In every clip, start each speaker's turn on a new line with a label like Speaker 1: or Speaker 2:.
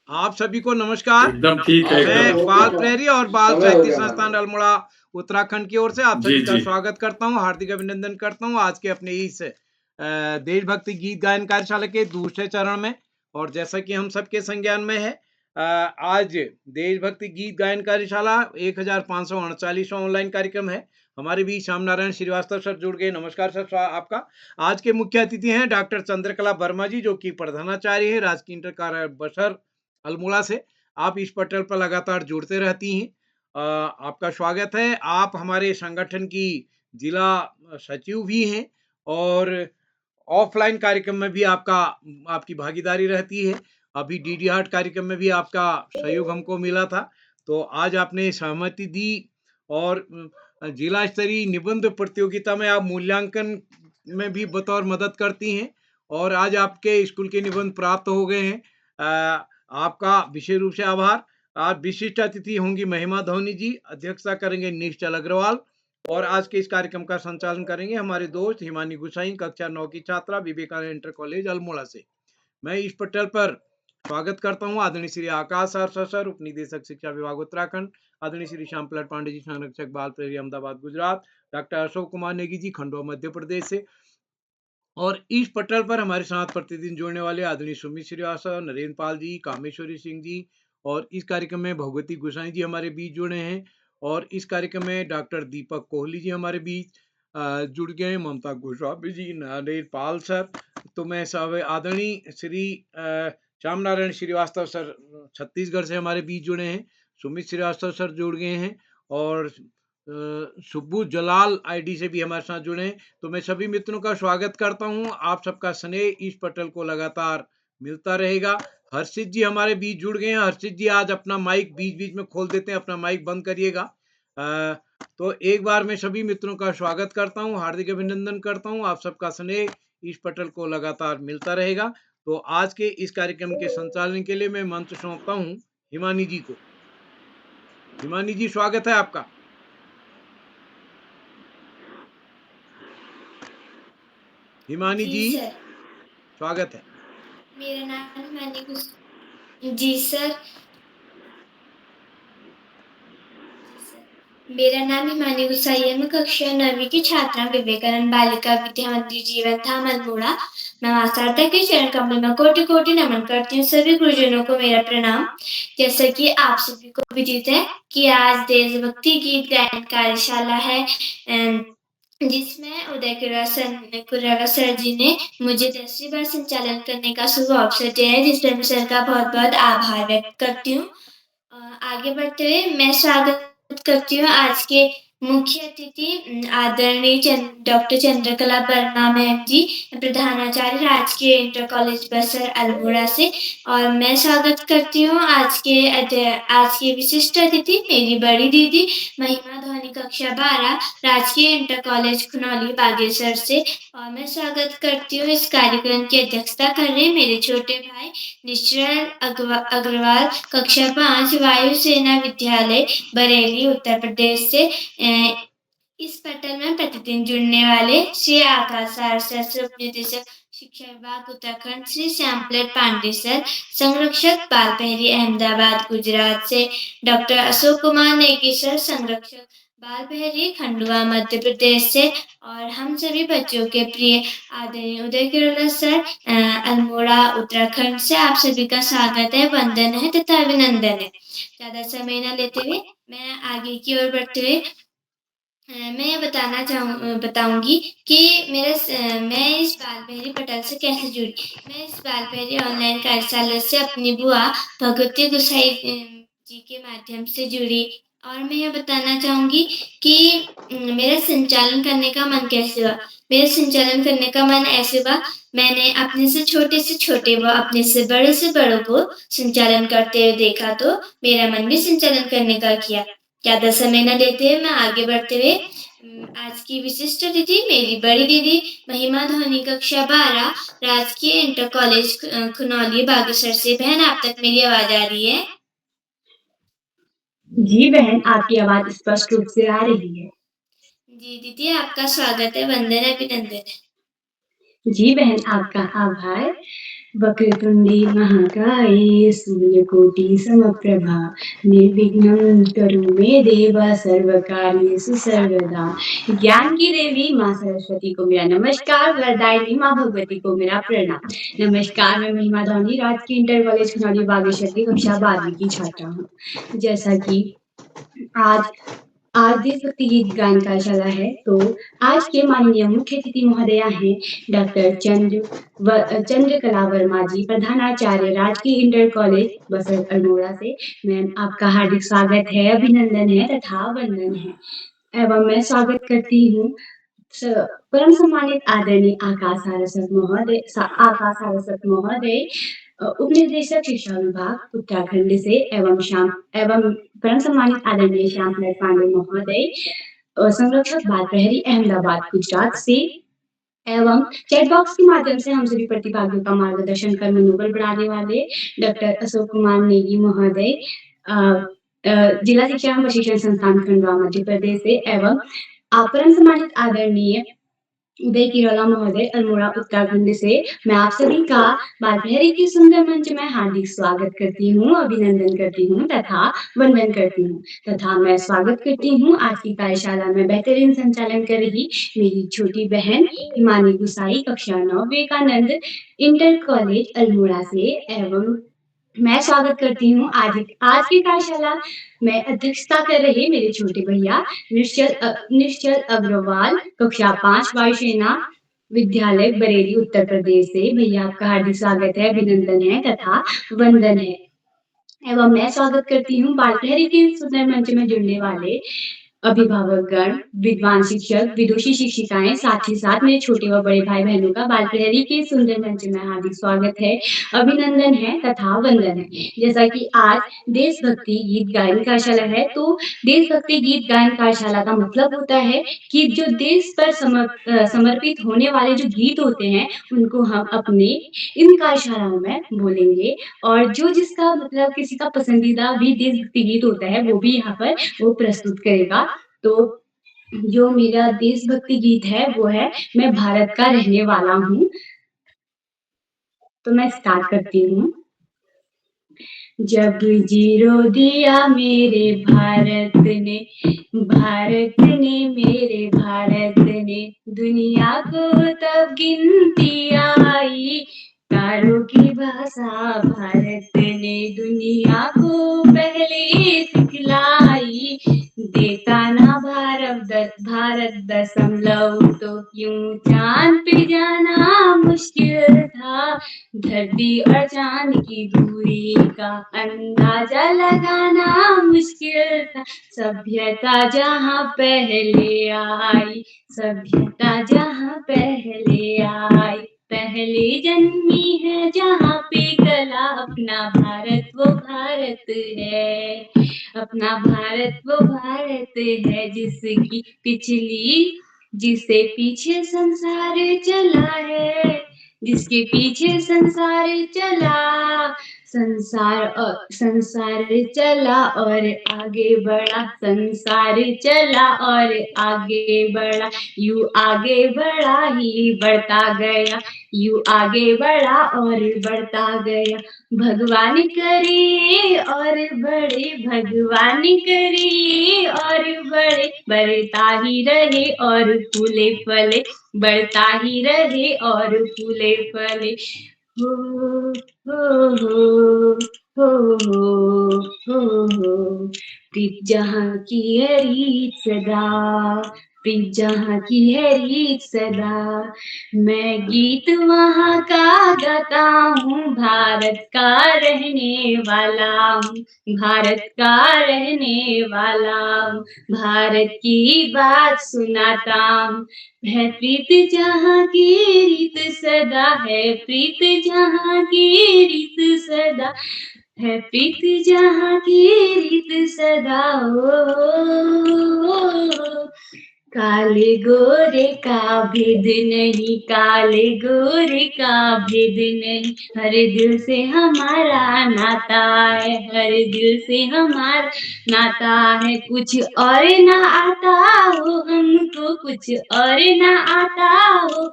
Speaker 1: आप सभी को नमस्कार।
Speaker 2: एकदम ठीक है,
Speaker 1: मैं
Speaker 2: एकदम।
Speaker 1: बाल प्रेरी और बाल साहित्य संस्थान अल्मोड़ा उत्तराखंड की ओर से आप
Speaker 2: जी,
Speaker 1: सभी का
Speaker 2: जी।
Speaker 1: स्वागत करता हूँ, हार्दिक अभिनंदन करता हूँ आज के अपने इस देशभक्ति गीत गायन कार्यशाला के दूसरे चरण में। और जैसा कि हम सबके संज्ञान में है, आज देशभक्ति गीत गायन कार्यशाला 1539वां ऑनलाइन कार्यक्रम है। हमारे बीच श्याम नारायण श्रीवास्तव सर जुड़ गए। नमस्कार सर, आपका। आज के मुख्य अतिथि हैं डॉक्टर चंद्रकला वर्मा जी, जो कि प्रधानाचार्य है राजकीय इंटर कारागार बसर अल्मोड़ा से। आप इस पटल पर लगातार जुड़ते रहती हैं। आपका स्वागत है। आप हमारे संगठन की जिला सचिव भी हैं और ऑफलाइन कार्यक्रम में भी आपकी भागीदारी रहती है। अभी डीडी हार्ट कार्यक्रम में भी आपका सहयोग हमको मिला था, तो आज आपने सहमति दी। और जिला स्तरीय निबंध प्रतियोगिता में आप मूल्यांकन में भी बतौर मदद करती हैं और आज आपके स्कूल के निबंध प्राप्त हो गए हैं। आपका विशेष रूप से आभार। आज विशिष्ट अतिथि होंगी महिमा धोनी जी, अध्यक्षता करेंगे निश्चल अग्रवाल और आज के इस कार्यक्रम का संचालन करेंगे हमारे दोस्त हिमानी गुसाई, कक्षा 9 की छात्रा, विवेकानंद इंटर कॉलेज अल्मोड़ा से। मैं इस पटल पर स्वागत करता हूँ आदरणीय श्री आकाश सर, उप निदेशक शिक्षा विभाग उत्तराखंड, आदरणीय श्री श्याम प्रसाद पांडे जी, संरक्षक बाल प्रेरी अहमदाबाद गुजरात, डॉक्टर अशोक कुमार नेगी जी, खंडवा मध्य प्रदेश से। और इस पटल पर हमारे साथ प्रतिदिन जुड़ने वाले आदरणीय सुमित श्रीवास्तव, नरेंद्र पाल जी, कामेश्वरी सिंह जी, और इस कार्यक्रम में भगवती गोसाई जी हमारे बीच जुड़े हैं। और इस कार्यक्रम में डॉक्टर दीपक कोहली जी हमारे बीच जुड़ गए हैं, ममता गोस्वामी जी, नरेंद्र पाल सर। तो मैं सब आदरणीय श्री श्याम नारायण श्रीवास्तव सर छत्तीसगढ़ से हमारे बीच जुड़े हैं, सुमित श्रीवास्तव सर जुड़ गए हैं और सुब्बू जलाल आईडी से भी हमारे साथ जुड़े हैं। तो मैं सभी मित्रों का स्वागत करता हूं। आप सबका स्नेह इस पटल को लगातार मिलता रहेगा। हर्षित जी हमारे बीच जुड़ गए हैं। हर्षित जी आज अपना माइक बीच बीच में खोल देते हैं, अपना माइक बंद करिएगा। तो एक बार मैं सभी मित्रों का स्वागत करता हूं, हार्दिक अभिनंदन करता हूं। आप सबका स्नेह इस पटल को लगातार मिलता रहेगा। तो आज के इस कार्यक्रम के संचालन के लिए मैं मंच सौंपता हूं हिमानी जी को। हिमानी जी, स्वागत है आपका। हिमानी जी,
Speaker 3: सर,
Speaker 1: स्वागत है।
Speaker 3: मेरा नाम हिमानी जी सर। मेरा नाम हिमानी गुसाई है। मैं कक्षा 9वीं की छात्रा, विवेकानंद बालिका विद्या मंदिर जीवन धाम अल्मोड़ा। मैं मां शारदा के चरण कमल में कोटि कोटि नमन करती हूँ। सभी गुरुजनों को मेरा प्रणाम। जैसा कि आप सभी को विदित है कि आज देशभक्ति गीत गायन कार्यशाला है, जिसमें उदय कुरारा सर जी ने मुझे 10वीं बार संचालन करने का शुभ अवसर दिया है, जिस पर मैं सर का बहुत बहुत आभार व्यक्त करती हूँ। आगे बढ़ते हुए मैं स्वागत करती हूँ आज के मुख्य अतिथि आदरणीय डॉक्टर चंद्रकला वर्मा मैम जी, प्रधानाचार्य राजकीय इंटर कॉलेज बसर अल्मोड़ा से। और मैं स्वागत करती हूँ आज के विशिष्ट अतिथि मेरी बड़ी दीदी महिमा धोनी, कक्षा 12, राजकीय इंटर कॉलेज खुनौली बागेश्वर से। और मैं स्वागत करती हूँ इस कार्यक्रम की अध्यक्षता कर रहे मेरे छोटे भाई निश्चल अग्रवाल, कक्षा 5, वायुसेना विद्यालय बरेली उत्तर प्रदेश से। इस पटल में प्रतिदिन जुड़ने वाले श्री आकाश सर, उप निदेशक शिक्षा विभाग उत्तराखंड, श्री श्याम प्रसाद पांडे सर, संरक्षक बाल पहरी अहमदाबाद गुजरात से, डॉक्टर अशोक कुमार नेगी सर, संरक्षक बाल पहरी खंडवा मध्य प्रदेश से। और हम सभी बच्चों के प्रिय आदरणीय उदय कुराला सर, अल्मोड़ा उत्तराखंड से आप सभी का स्वागत है, वंदन है तथा अभिनंदन है। ज्यादा समय न लेते हुए मैं आगे की ओर बढ़ते हुए मैं बताऊंगी कि मैं इस बाल पहरी पटल से कैसे जुड़ी। मैं इस बाल पहरी ऑनलाइन कार्यशाला से अपनी बुआ भगवती गोसाई जी के माध्यम से जुड़ी। और मैं यह बताना चाहूंगी कि मेरा संचालन करने का मन कैसे हुआ। मेरा संचालन करने का मन ऐसे हुआ, मैंने अपने से छोटे व अपने से बड़ों को संचालन करते हुए देखा, तो मेरा मन भी संचालन करने का किया। ज्यादा समय न लेते हुए मैं आगे बढ़ते हुए आज की विशिष्ट अतिथि मेरी बड़ी दीदी महिमा धोनी, कक्षा 12, राजकीय इंटर कॉलेज खुनौली बागेश्वर से। बहन, आप तक मेरी आवाज आ रही है?
Speaker 4: जी बहन, आपकी आवाज स्पष्ट रूप से आ रही है।
Speaker 3: जी दीदी, आपका स्वागत है, वंदन अभिनंदन है।
Speaker 4: जी बहन, आपका आभार। वक्रतुण्डी महाकाय सूर्यकोटि समप्रभा निर्विघ्नं करो मे देव सर्वकार्येषु सर्वदा। ज्ञान की देवी माँ सरस्वती को मेरा नमस्कार, वरदायिनी माँ भगवती को मेरा प्रणाम। नमस्कार, मैं महिमा धोनी राजकीय इंटर कॉलेज खनौली बागेश्वर की कक्षा 12वीं की छात्रा हूँ। जैसा कि आज आज देशभक्ति गीत गायन कार्यशाला है, तो आज के माननीय मुख्य अतिथि महोदया हैं डॉक्टर चंद्रकला वर्मा जी, प्रधानाचार्य राजकीय इंटर कॉलेज बसर अल्मोड़ा से। मैम, आपका हार्दिक स्वागत है, अभिनंदन है तथा वंदन है। एवं मैं स्वागत करती हूँ परम सम्मानित आदरणीय आकाश सारस्वत महोदय, उप निदेशक शिक्षा विभाग उत्तराखंड से, एवं परम सम्मानित आदरणीय श्याम पांडे महोदय, संरक्षक बाल प्रहरी अहमदाबाद गुजरात से, एवं चैट बॉक्स के माध्यम से हम सभी प्रतिभागियों का मार्गदर्शन कर मनोबल बढ़ाने वाले डॉक्टर अशोक कुमार नेगी महोदय, जिला शिक्षा एवं प्रशिक्षण संस्थान खंडवा मध्य प्रदेश से, एवं परम सम्मानित आदरणीय उदय किरोला महोदय, अल्मोड़ा उत्तराखंड से। मैं आप सभी का बाल प्रहरी के सुंदर मंच में हार्दिक स्वागत करती हूँ, अभिनंदन करती हूँ तथा वंदन करती हूँ, तथा मैं स्वागत करती हूँ आज की कार्यशाला में बेहतरीन संचालन कर रही मेरी छोटी बहन हिमानी गुसाई, कक्षा 9 विवेकानंद इंटर कॉलेज अल्मोड़ा से। एवं मैं स्वागत करती हूँ आज की कार्यशाला में अध्यक्षता कर रहे मेरे छोटे भैया निश्चल अग्रवाल, कक्षा 5 वायुसेना विद्यालय बरेली उत्तर प्रदेश से। भैया, आपका हार्दिक स्वागत है, अभिनंदन है तथा वंदन है। एवं मैं स्वागत करती हूँ बाल प्रहरी के सुंदर मंच में जुड़ने वाले अभिभावकगण, विद्वान शिक्षक, विदुषी शिक्षिकाएं, साथ ही साथ मेरे छोटे व बड़े भाई बहनों का बाल प्रहरी के सुंदर मंच में हार्दिक स्वागत है, अभिनंदन है तथा वंदन है। जैसा कि आज देशभक्ति गीत गायन कार्यशाला है, तो देशभक्ति गीत गायन कार्यशाला का मतलब होता है कि जो देश पर समर्पित होने वाले जो गीत होते हैं, उनको हम अपने इन कार्यशालाओं में बोलेंगे, और जो जिसका मतलब किसी का पसंदीदा भी देशभक्ति गीत होता है, वो भी यहाँ पर वो प्रस्तुत करेगा। तो जो मेरा देशभक्ति गीत है वो है मैं भारत का रहने वाला हूँ। तो मैं स्टार्ट करती हूँ। जब जीरो दिया मेरे भारत ने मेरे भारत ने, दुनिया को तब गिनती आई, तारों की भाषा भारत ने दुनिया को पहले सिखलाई, देता ना भारत दशमलव तो क्यों चांद पे जाना मुश्किल था, धरती और चांद की दूरी का अंदाजा लगाना मुश्किल था, सभ्यता जहाँ पहले आई, सभ्यता जहाँ पहले आई, पहले जन्मी है जहाँ पे कला, अपना भारत वो भारत है, अपना भारत वो भारत है, जिसे पीछे संसार चला है, जिसके पीछे संसार चला, संसार चला और आगे बढ़ा, संसार चला और आगे बढ़ा, यूं आगे बढ़ा ही बढ़ता गया, यूं आगे बढ़ा और बढ़ता गया, भगवान करे और बड़े, भगवान करे और बड़े, बढ़ता ही रहे और फूले फले, बढ़ता ही रहे और फूले फले, हो हो हो हो, प्रीत जहाँ की है रीत सदा, प्रीत जहाँ की है रीत सदा, मैं गीत वहाँ का गाता हूँ, भारत का रहने वाला हूँ, भारत का रहने वाला हूँ, भारत की बात सुनाता हूँ, है प्रीत जहाँ की रीत सदा, है प्रीत जहाँ की रीत सदा, है प्रीत जहाँ की रीत सदा, ओ काले गोरे का भेद नहीं, काले गोरे का भेद नहीं, हर दिल से हमारा नाता है, हर दिल से हमारा नाता है, कुछ और ना आता हो हमको, कुछ और ना आता हो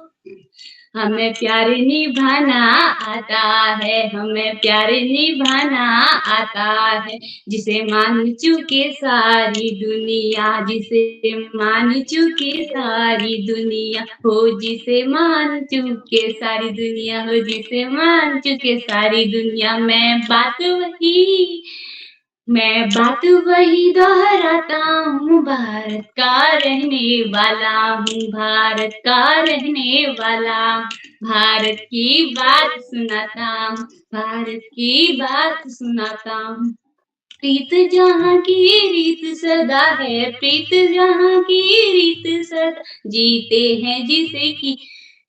Speaker 4: हमें प्यार निभाना आता है, हमें प्यार निभाना आता है। जिसे मान चुके सारी दुनिया, जिसे मान चुके सारी दुनिया हो, जिसे मान चुके सारी दुनिया हो, जिसे मान चुके सारी दुनिया। मैं बात वही दोहराता हूँ, भारत का रहने वाला हूँ, भारत का रहने वाला। भारत की बात सुनाता हूँ, भारत की बात सुनाता हूँ। प्रीत जहाँ की रीत सदा है, प्रीत जहाँ की रीत सदा। जीते हैं जिसे की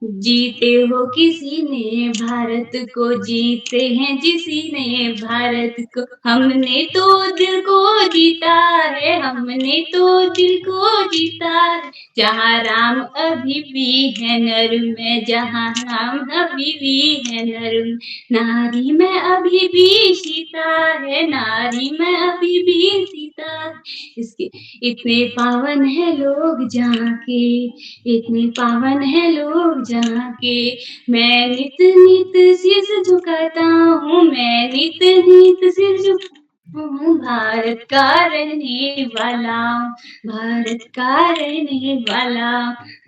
Speaker 4: जीते हो किसी ने भारत को, जीते हैं जिसी ने भारत को। हमने तो दिल को जीता है, हमने तो दिल को जीता है। जहाँ राम अभी भी है नर में, जहाँ राम अभी भी है नर में। नारी में अभी भी सीता है, नारी में अभी भी सीता है। इसके इतने पावन है लोग जहाँ के, इतने पावन है लोग जहाँ के। मैं नित नित शीश झुकाता हूँ, मैं नित नित शीश झुकाता हूँ। भारत का रहने वाला, भारत का रहने वाला।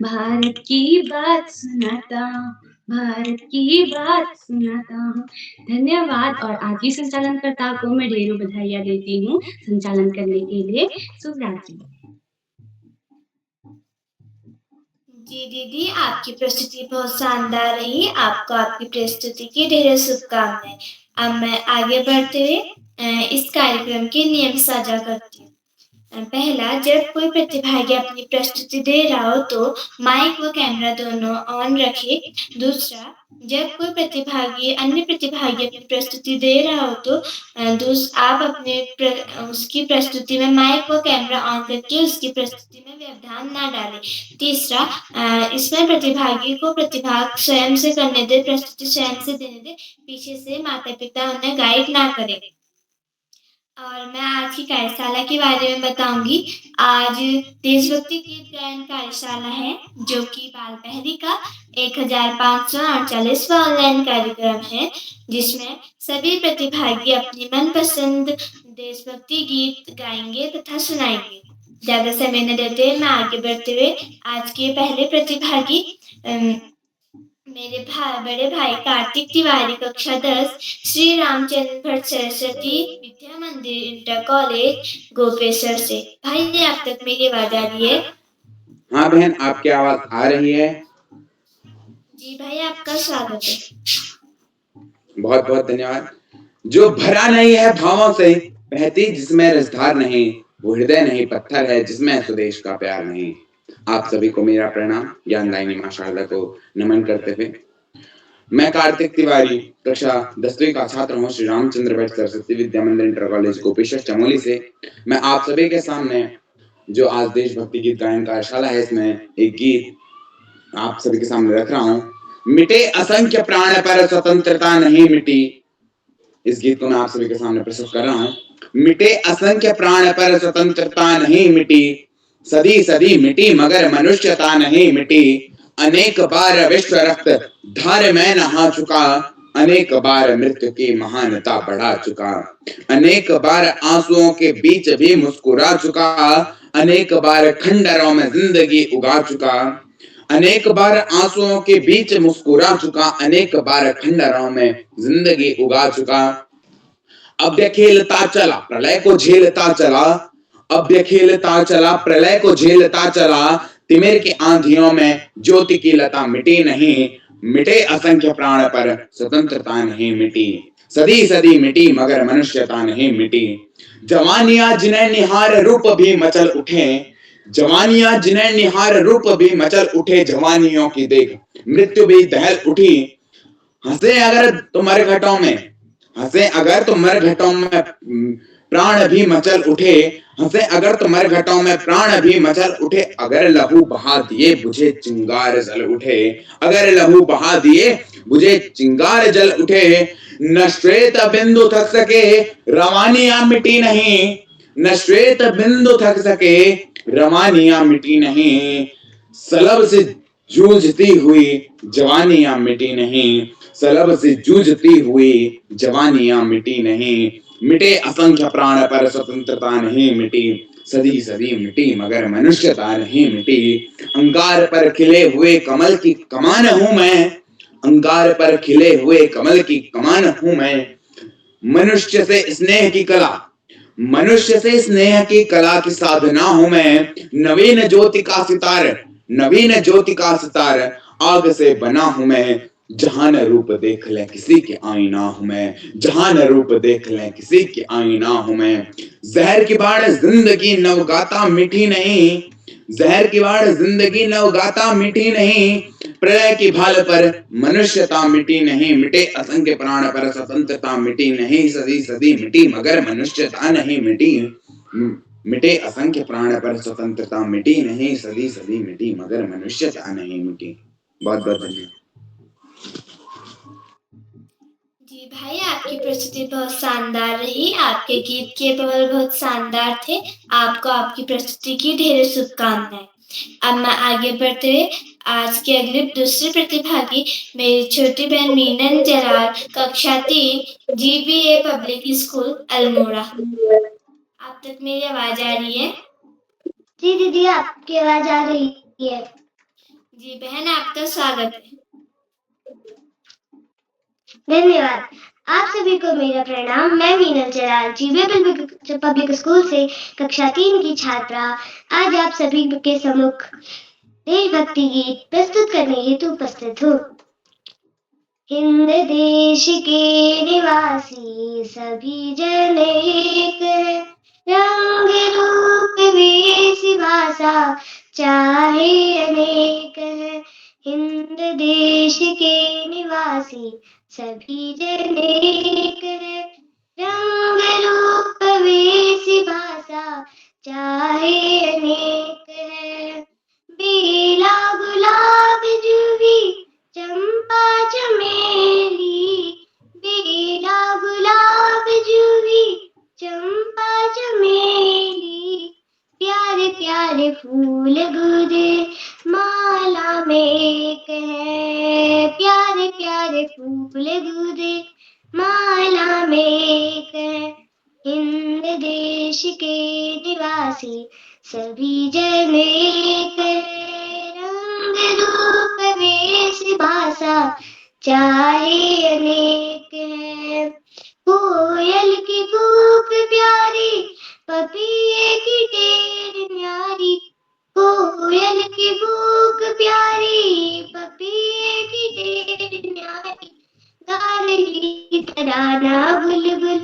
Speaker 4: भारत की बात सुनाता हूँ, भारत की बात सुनाता हूँ। धन्यवाद। और आज की संचालनकर्ता को मैं ढेरों बधाइयाँ देती हूँ संचालन करने के लिए। शुभ रात्रि।
Speaker 3: जी दीदी, आपकी प्रस्तुति बहुत शानदार रही। आपको आपकी प्रस्तुति की ढेरों शुभकामनाएं। अब मैं आगे बढ़ते हुए इस कार्यक्रम के नियम साझा करती हूँ। पहला, जब कोई प्रतिभागी अपनी प्रस्तुति दे रहा हो तो माइक व कैमरा दोनों ऑन रखे। दूसरा, जब कोई प्रतिभागी अन्य प्रतिभागी अपनी प्रस्तुति दे रहा हो तो आप उसकी प्रस्तुति में माइक व कैमरा ऑन करके उसकी प्रस्तुति में व्यवधान ना डालें। तीसरा, इसमें प्रतिभागी को प्रतिभाग स्वयं से करने दे, प्रस्तुति स्वयं से देने दे, पीछे से माता पिता उन्हें गाइड ना करें। और मैं आज की कार्यशाला के बारे में बताऊंगी। आज देशभक्ति गीत गायन कार्यशाला है, जो कि बाल पहरी का 1548वां ऑनलाइन कार्यक्रम है, जिसमें सभी प्रतिभागी अपनी मनपसंद देशभक्ति गीत गाएंगे तथा सुनाएंगे। ज्यादा समय न देते हुए मैं आगे बढ़ते हुए आज के पहले प्रतिभागी मेरे बड़े भाई कार्तिक तिवारी, कक्षा 10, श्री रामचंद्र भट्ट सरस्वती विद्या मंदिर इंटर कॉलेज गोपेश्वर से। भाई, आप तक मेरी आवाज आ रही है?
Speaker 2: हाँ बहन, आपकी आवाज आ रही है।
Speaker 3: जी भाई, आपका स्वागत है।
Speaker 2: बहुत बहुत धन्यवाद। जो भरा नहीं है भावों से, बहती जिसमें रसधार नहीं, वो हृदय नहीं पत्थर है जिसमें स्वदेश का प्यार नहीं। आप सभी को मेरा प्रणाम। ज्ञानदायिनी मां शारदा को नमन करते हुए मैं कार्तिक तिवारी, कक्षा 10वीं का छात्र हूँ, श्री रामचंद्र भट्ट सरस्वती विद्या मंदिर इंटर कॉलेज गोपेश्वर चमोली से। मैं आप सभी के सामने जो आज देशभक्ति गीत गायन कार्यशाला है, इसमें एक गीत आप सभी के सामने रख रहा हूँ। मिटे असंख्य प्राण पर स्वतंत्रता नहीं मिटी। इस गीत को मैं आप सभी के सामने प्रस्तुत कर रहा हूँ। मिटे असंख्य प्राण पर स्वतंत्रता नहीं मिटी, सदी सदी मिटी मगर मनुष्यता नहीं मिटी। अनेक बार विश्व रक्त धार में नहा चुका, अनेक बार मृत्यु की महानता बढ़ा चुका। अनेक बार आंसुओं के बीच भी मुस्कुरा चुका, अनेक बार खंडरों में जिंदगी उगा चुका। अनेक बार आंसुओं के बीच मुस्कुरा चुका, अनेक बार खंडरों में जिंदगी उगा चुका। अब यह खेलता चला प्रलय को झेलता चला, अब यह खेलता चला प्रलय को झेलता चला। तिमिर की आंधियों में ज्योति की लता मिटी नहीं, मिटे असंख्य प्राण पर स्वतंत्रता नहीं मिटी। सदी सदी मिटी मगर मनुष्यता नहीं मिटी। जवानियां जिन्हें निहार रूप भी मचल उठे, जवानियां जिन्हें निहार रूप भी मचल उठे। जवानियों की देख मृत्यु भी दहल उठी। हंसे अगर तो मरघटों में, हंसे अगर तो मरघटों में प्राण भी मचल उठे। हंसे अगर तो मरघटों में प्राण भी मचल उठे। अगर लहू बहा दिए बुझे चिंगार जल उठे, अगर लहू बहा दिए बुझे चिंगार जल उठे। न श्वेत बिंदु थक सके रवानियां मिटी नहीं, न श्वेत बिंदु थक सके रवानियां मिटी नहीं। सलब से जूझती हुई जवानियां मिटी नहीं, सलब से जूझती हुई जवानियां मिटी नहीं, मिटे असंख्य प्राण पर स्वतंत्रता नहीं मिटी, सदी सदी मिटी मगर मनुष्यता नहीं मिटी। अंगार पर खिले हुए कमल की कमान हूं मैं, अंगार पर खिले हुए कमल की कमान हूं मैं, मनुष्य से स्नेह की कला, मनुष्य से स्नेह की कला की साधना हूं मैं, नवीन ज्योति का सितार, नवीन ज्योति का सितार, आग से बना हूं मैं, जहां न रूप देख ले किसी के आईना हूं मैं, जहां न रूप देख ले किसी के आईना हूं मैं। जहर की बाढ़ जिंदगी नवगाता मिठी नहीं, जहर की बाढ़ जिंदगी नवगाता मिठी नहीं, प्रलय की भाल पर मनुष्यता मिटी नहीं, मिटे असंख्य प्राण पर स्वतंत्रता मिटी नहीं, सदी सदी मिटी मगर मनुष्यता नहीं मिटी, मिटे असंख्य प्राण पर स्वतंत्रता मिटी नहीं, सदी सदी मिटी मगर मनुष्यता नहीं मिटी। बहुत बहुत धन्यवाद।
Speaker 3: जी भाई, आपकी प्रस्तुति बहुत शानदार रही। आपके गीत के बोल बहुत शानदार थे। आपको आपकी प्रस्तुति की ढेर शुभकामनाएं। अब मैं आगे बढ़ते हुए आज के अगले दूसरे प्रतिभागी मेरी छोटी बहन मीनन जलाल, कक्षा 3, GBA पब्लिक स्कूल अल्मोड़ा। आप तक मेरी आवाज आ रही है?
Speaker 5: जी दीदी, आपकी आवाज आ रही है।
Speaker 3: जी बहन, आपका स्वागत है।
Speaker 5: धन्यवाद। आप सभी को मेरा प्रणाम। मैं मीनन जलाल, GBA पब्लिक स्कूल से कक्षा 3 की छात्रा आज आप सभी के सम्मुख देशभक्ति गीत प्रस्तुत करने हेतु उपस्थित हूँ। हिंद देश के निवासी सभी जन एक है, रंग रूप वेश भाषा चाहे अनेक है। हिंद देश के निवासी सभी जन एक है, रंग रूप वेश भाषा चाहे अनेक है। बेला गुलाब जूही चंपा चमेली, बेला गुलाब जूही चंपा चमेली, प्यारे प्यारे फूल गुदे माला में एक है, प्यारे प्यारे फूल गुदे माला में एक है। हिंद देश के निवासी सभी जन एक है, रंग रूप वेश भाषा चाहे अनेक है। कोयल की कूक प्यारी, पपीहे की टेर न्यारी, कोयल की कूक प्यारी, पपीहे की टेर न्यारी, गा रही तराना बुलबुल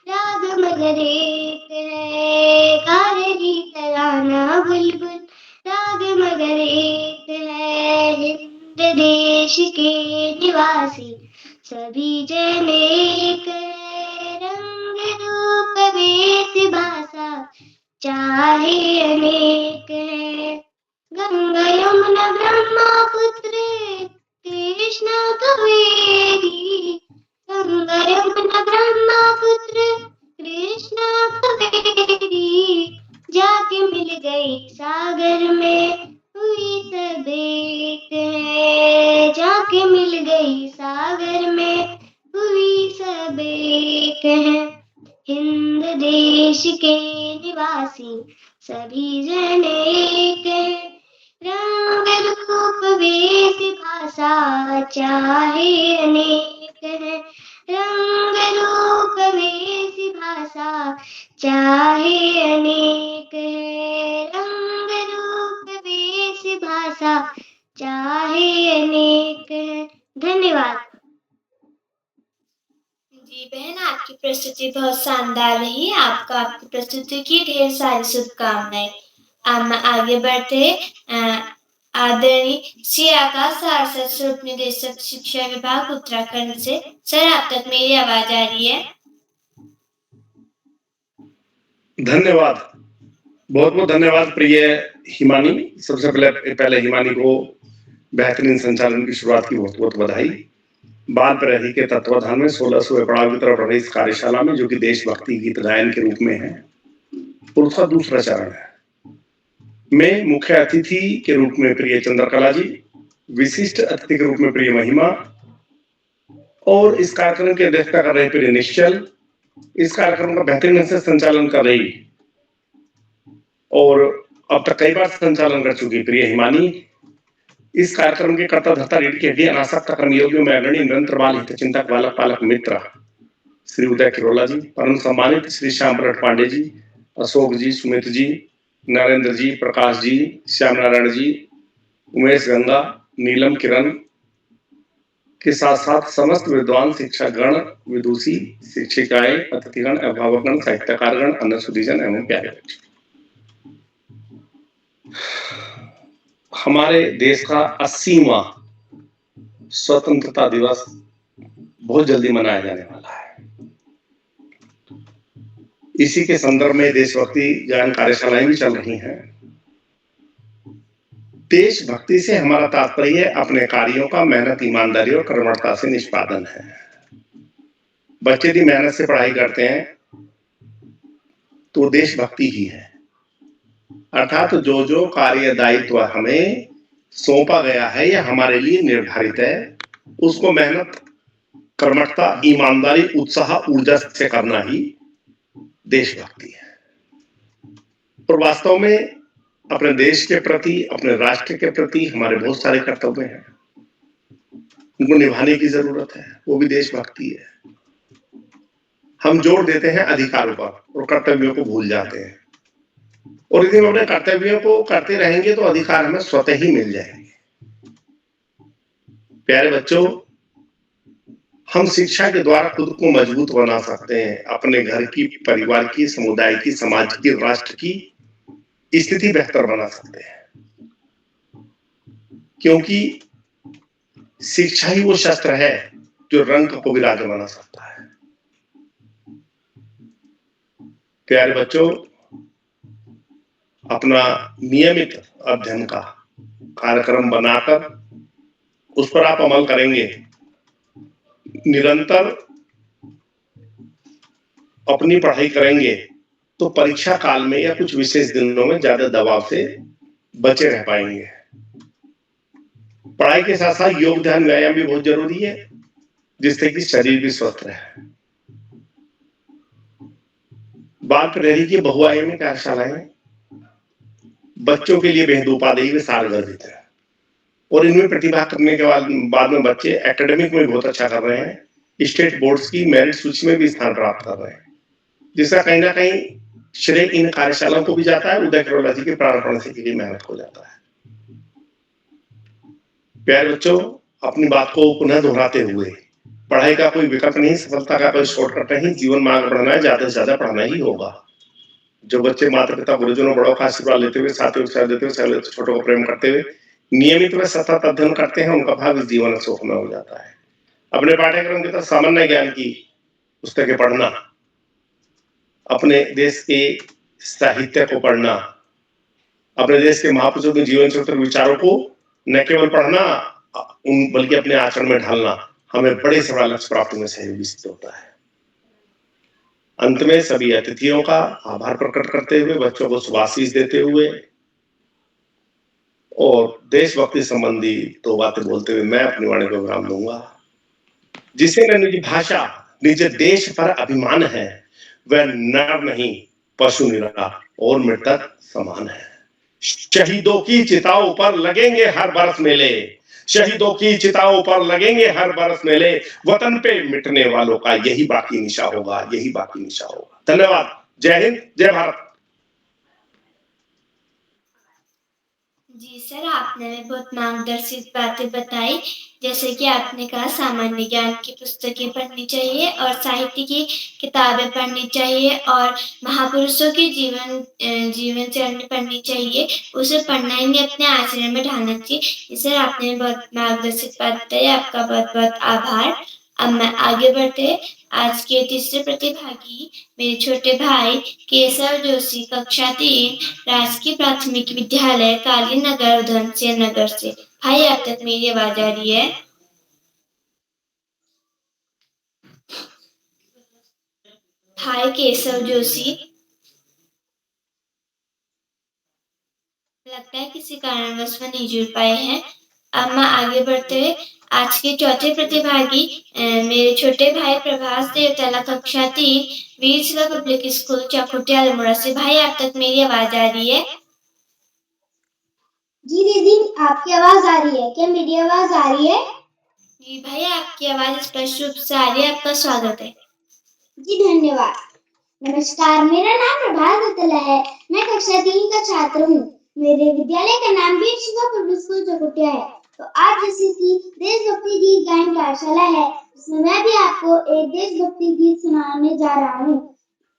Speaker 5: राग मगर एक है, गा रही तराना बुलबुल राग मगर एक है। हिंद देश के निवासी सभी जन एक है, रंग रूप वेश भाषा चाहे अनेक है। गंगा यमुना ब्रह्मपुत्र कृष्णा कावेरी, गंगा यमुना ब्रह्मपुत्र कृष्णा कावेरी, जाके मिल गई सागर में हुई सब एक है, जाके मिल गई सागर में हुई सब एक है। हिंद देश के निवासी सभी जन एक है, रंग रूप वेश भाषा चाहे अनेक है, रंग रूप वेश भाषा चाहे अनेक है, रंग रूप वेश भाषा चाहे अनेक है। धन्यवाद।
Speaker 3: जी बहन, आपकी प्रस्तुति बहुत शानदार रही। आपको आपकी प्रस्तुति की ढेर सारी शुभकामनाएं। अब मैं आगे बढ़ते आदरणीय श्री आकाश सारस्वत स्वरूप निदेशक शिक्षा विभाग उत्तराखंड से। सर, आप तक मेरी आवाज आ रही है?
Speaker 6: धन्यवाद, बहुत बहुत धन्यवाद प्रिय हिमानी। सबसे पहले हिमानी को बेहतरीन संचालन की शुरुआत की बहुत बहुत बधाई। बाल प्रहरी के तत्वाधान में 1600 पड़ाव की तरफ बढ़ी इस कार्यशाला में, जो कि देशभक्ति गीत गायन के रूप में है, और उसका दूसरा चरण है। मैं मुख्य अतिथि के रूप में प्रिय चंद्रकला जी, विशिष्ट अतिथि के रूप में प्रिय महिमा और इस कार्यक्रम की अध्यक्षता कर रहे प्रिय निश्चल, इस कार्यक्रम का बेहतरीन ढंग से संचालन कर रही और अब तक कई बार संचालन कर चुकी प्रिय हिमानी, इस कार्यक्रम के कर्ता धर्ता रीढ़ की हड्डी अनासक्त कर्मयोगियों में अग्रणी निरंतर बाल हित चिंतक बालक पालक मित्र श्री उदय किरोला जी, परम सम्मानित श्री श्याम प्रकट पांडे जी, अशोक जी, सुमित जी, नरेंद्र जी, प्रकाश जी, श्याम नारायण जी, उमेश गंगा, नीलम किरण के साथ साथ समस्त विद्वान शिक्षकगण, विदुषी, शिक्षिकाएं, अतिथिगण, अभिभावकगण, साहित्यकारगण, अन्य सुधीजन एवं प्यारे बच्चे। हमारे देश का 80वां स्वतंत्रता दिवस बहुत जल्दी मनाया जाने वाला है। इसी के संदर्भ में देशभक्ति गायन कार्यशालाएं भी चल रही हैं। देशभक्ति से हमारा तात्पर्य अपने कार्यों का मेहनत, ईमानदारी और कर्मठता से निष्पादन है। बच्चे यदि मेहनत से पढ़ाई करते हैं तो देशभक्ति ही है, अर्थात जो जो कार्य दायित्व हमें सौंपा गया है या हमारे लिए निर्धारित है, उसको मेहनत, कर्मठता, ईमानदारी, उत्साह, ऊर्जा से करना ही देशभक्ति है। और वास्तव में अपने देश के प्रति, अपने राष्ट्र के प्रति हमारे बहुत सारे कर्तव्य हैं, उनको निभाने की जरूरत है, वो भी देशभक्ति है। हम जोर देते हैं अधिकारों पर और कर्तव्यों को भूल जाते हैं, और यदि हम अपने कर्तव्यों को करते रहेंगे तो अधिकार हमें स्वतः ही मिल जाएंगे। प्यारे बच्चों, हम शिक्षा के द्वारा खुद को मजबूत बना सकते हैं, अपने घर की, परिवार की, समुदाय की, समाज की, राष्ट्र की स्थिति बेहतर बना सकते हैं, क्योंकि शिक्षा ही वो शस्त्र है जो रंग को भी राजा बना सकता है। प्यारे बच्चों, अपना नियमित अध्ययन का कार्यक्रम बनाकर उस पर आप अमल करेंगे, निरंतर अपनी पढ़ाई करेंगे तो परीक्षा काल में या कुछ विशेष दिनों में ज्यादा दबाव से बचे रह पाएंगे। पढ़ाई के साथ साथ योग, ध्यान, व्यायाम भी बहुत जरूरी है, जिससे कि शरीर भी स्वस्थ रहे। बाल प्रहरी की बहुआयामी कार्यशालाएं बच्चों के लिए बेहद उपादेय व सारगर्भित है, और इनमें प्रतिभा करने के बाद में बच्चे एकेडमिक में बहुत अच्छा कर रहे हैं, स्टेट बोर्ड्स की मेरिट सूची में भी स्थान प्राप्त कर रहे हैं, जिसका कहीं ना कहीं श्रेय इन कार्यशालाओं को भी जाता है, उदय किरोला जी के प्रारंभ से की मेहनत को जाता है। प्यारे बच्चों, अपनी बात को पुनः दोहराते हुए, पढ़ाई का कोई विकल्प नहीं, सफलता का कोई शॉर्टकट नहीं, जीवन में आगे बढ़ना है, ज्यादा से ज्यादा पढ़ना ही होगा। जो बच्चे माता पिता, गुरुजनों, बड़ों का आशीर्वाद लेते हुए, साथियों को देते हुए, छोटों को प्रेम करते हुए नियमित व सतत अध्ययन करते हैं, उनका भाग्य इस जीवन सुखमय हो जाता है। अपने पाठ्यक्रम की तरफ सामान्य ज्ञान की पुस्तकें पढ़ना, अपने देश के साहित्य को पढ़ना, अपने देश के महापुरुषों के जीवन चरित्र, विचारों को न केवल पढ़ना बल्कि अपने आचरण में ढालना हमें बड़े से बड़ा लक्ष्य प्राप्त में सहयोगी सिद्ध होता है। अंत में सभी अतिथियों का आभार प्रकट करते हुए, बच्चों को शुभाशीष देते हुए और देशभक्ति संबंधी दो बातें बोलते हुए मैं अपनी वाणी को विराम दूंगा। जिसे न निज भाषा, निज देश पर अभिमान है, वह नर नहीं पशु निराकार और मृतक समान है। शहीदों की चिताओं पर लगेंगे हर बरस मेले, शहीदों की चिताओं पर लगेंगे हर बरस मेले, वतन पे मिटने वालों का यही बाकी निशा होगा, यही बाकी निशा होगा। धन्यवाद। जय हिंद, जय भारत।
Speaker 3: जी सर, आपने बहुत मार्गदर्शित बातें बताई, जैसे कि आपने कहा सामान्य ज्ञान की पुस्तकें पढ़नी चाहिए और साहित्य की किताबें पढ़नी चाहिए और महापुरुषों के जीवन चरण पढ़नी चाहिए, उसे पढ़ना ही नहीं अपने आचरण में ढालना चाहिए। सर, आपने बहुत मार्गदर्शित बात बताई, आपका बहुत बहुत आभार। अब मैं आगे बढ़ते आज के तीसरे प्रतिभागी मेरे छोटे भाई केशव जोशी, कक्षा 3, राजकीय प्राथमिक विद्यालय काली नगर, उधमसिंह नगर से। भाई, अब तक मेरी आवाज आ रही है? भाई केशव जोशी, लगता है किसी कारणवश वह नहीं जुड़ पाए हैं। अब मैं आगे बढ़ते हुए आज के चौथे प्रतिभागी मेरे छोटे भाई प्रभास देवतला कक्षा 3 वीर पब्लिक स्कूल चाकुटिया अल्मोड़ा से। भाई आप तक मेरी आवाज आ रही है?
Speaker 5: जी दीदी, आपकी आवाज आ रही है। क्या मेरी आवाज आ रही है?
Speaker 3: जी भाई, आपकी आवाज स्पष्ट रूप से आ रही है। आपका स्वागत है।
Speaker 5: जी धन्यवाद। नमस्कार, मेरा नाम प्रभास देवतला है। मैं कक्षा 3 का छात्र हूँ। मेरे विद्यालय का नाम वीर शिवा पब्लिक स्कूल चकुटिया है। तो आज जैसे कि देशभक्ति गीत गायन कार्यशाला है, इसमें मैं भी आपको एक देशभक्ति गीत सुनाने जा रहा हूँ,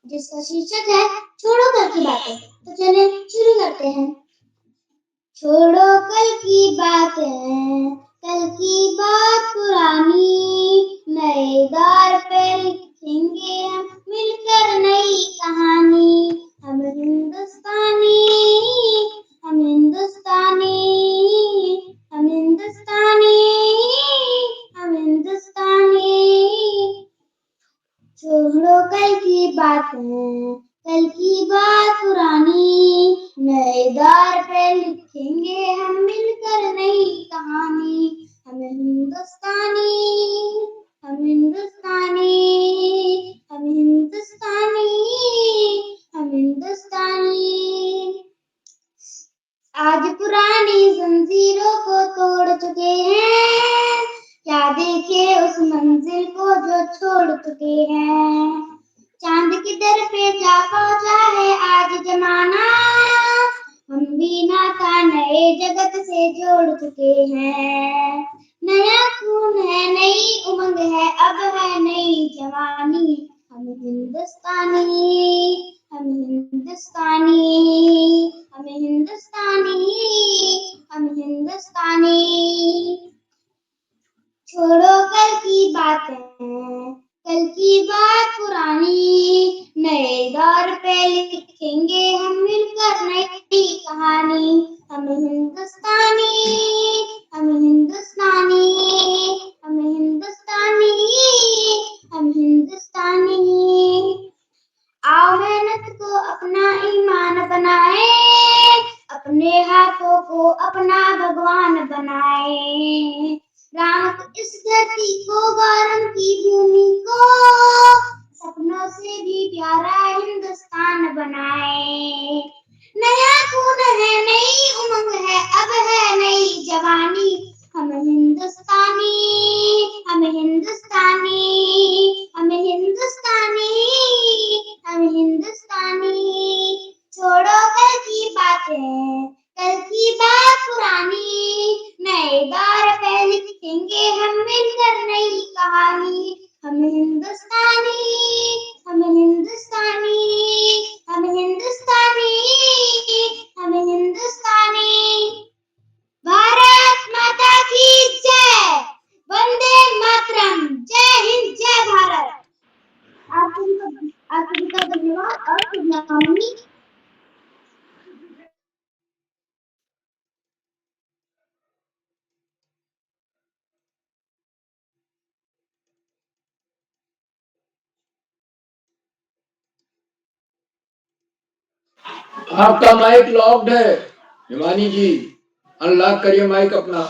Speaker 5: जिसका शीर्षक है छोड़ो कल की बातें। तो चलिए शुरू करते हैं। छोड़ो कल की बातें, कल की बात पुरानी, नए दौर पे लिखेंगे हम मिलकर नई कहानी। हम हिंदुस्तानी, हम हिंदुस्तानी, हम हिंदुस्तानी, हम हिंदुस्तानी। छोड़ो कल की बातें, कल की बात पुरानी, नए दौर पे लिखेंगे हम मिलकर नई कहानी। हम हिंदुस्तानी, हम हिंदुस्तानी, हम हिंदुस्तानी, हम हिंदुस्तानी। आज पुरानी जंजीरों को तोड़ चुके हैं, क्या देखे उस मंजिल को जो छोड़ चुके हैं। चांद की दर पे जा पहुंचा है आज जमाना, हम भी नाता नए जगत से जोड़ चुके हैं। नया खून है, नई उमंग है, अब है नई जवानी। हम हिंदुस्तानी, हम हिंदुस्तानी, हम हिंदुस्तानी, हम हिंदुस्तानी। छोड़ो कल की बातें, कल की बात पुरानी, नए दौर पे लिखेंगे हम मिलकर नई कहानी। हम हिंदुस्तानी, हम हिंदुस्तानी, हम हिंदुस्तानी, हम हिंदुस्तानी। आओ मेहनत को अपना ईमान बनाए, अपने हाथों को अपना भगवान बनाए। राम को इस धरती को, गौरव की भूमि को, सपनों से भी प्यारा हिंदुस्तान बनाए। नया खून है, नई उमंग है, अब है नई जवानी। हम हिंदुस्तानी, हम हिंदुस्तानी, हम हिंदुस्तानी, हम हिंदुस्तानी। छोड़ो कल की बातें, कल की बात पुरानी, नए दौर पे लिखेंगे हम मिलकर नई कहानी। हम हिंदुस्तानी, हम हिंदुस्तानी, हम हिंदुस्तानी, हम हिंदुस्तानी। भारत माता की जय, वंदे मातरम, जय हिंद, जय भारत। आप सभी का धन्यवाद और शुभकामनाएं।
Speaker 7: आपका माइक लॉक्ड है हिमानी जी, अनलॉक करिए माइक अपना।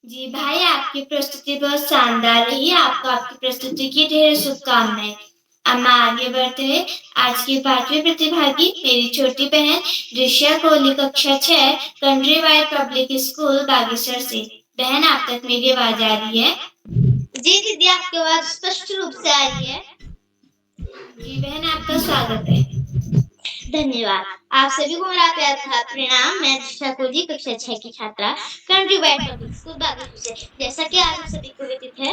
Speaker 3: जी भाई, आपकी प्रस्तुति बहुत शानदार रही। आपको आपकी प्रस्तुति की ढेर शुभकामनाएं। अब मैं आगे बढ़ते हुए आज की 5वीं प्रतिभागी मेरी छोटी बहन दृश्या कोहली कक्षा 6 country wide public school Bageshwar से। बहन आप तक मेरी आवाज आ रही है?
Speaker 5: जी दीदी, आपकी आवाज स्पष्ट रूप से आ रही है।
Speaker 3: जी बहन, आपका स्वागत है।
Speaker 5: धन्यवाद। आप सभी को मेरा प्यार भरा प्रणाम। मैं दृश्या कोहली कक्षा 6 की छात्रा country wide public school Bageshwar से। जैसा कि आप सभी को विदित है,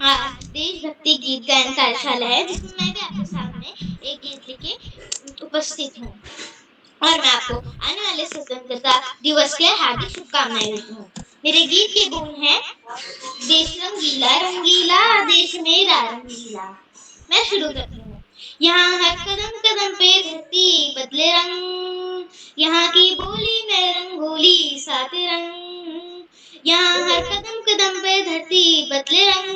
Speaker 5: आज देशभक्ति गीत गायन कार्यशाला है, जिसमें मैं भी आपके सामने एक गीत लेके उपस्थित हूँ और मैं आपको आने वाले स्वतंत्रता दिवस के हार्दिक शुभकामनाएं देती हूँ। मेरे गीत के गुण हैं, देश रंगीला रंगीला, देश मेरा रंगीला। मैं शुरू करती हूँ। यहाँ हर कदम कदम पे धरती बदले रंग, यहाँ की बोली में रंगोली साथ रंग। यहाँ हर कदम कदम पे धरती बदले रंग,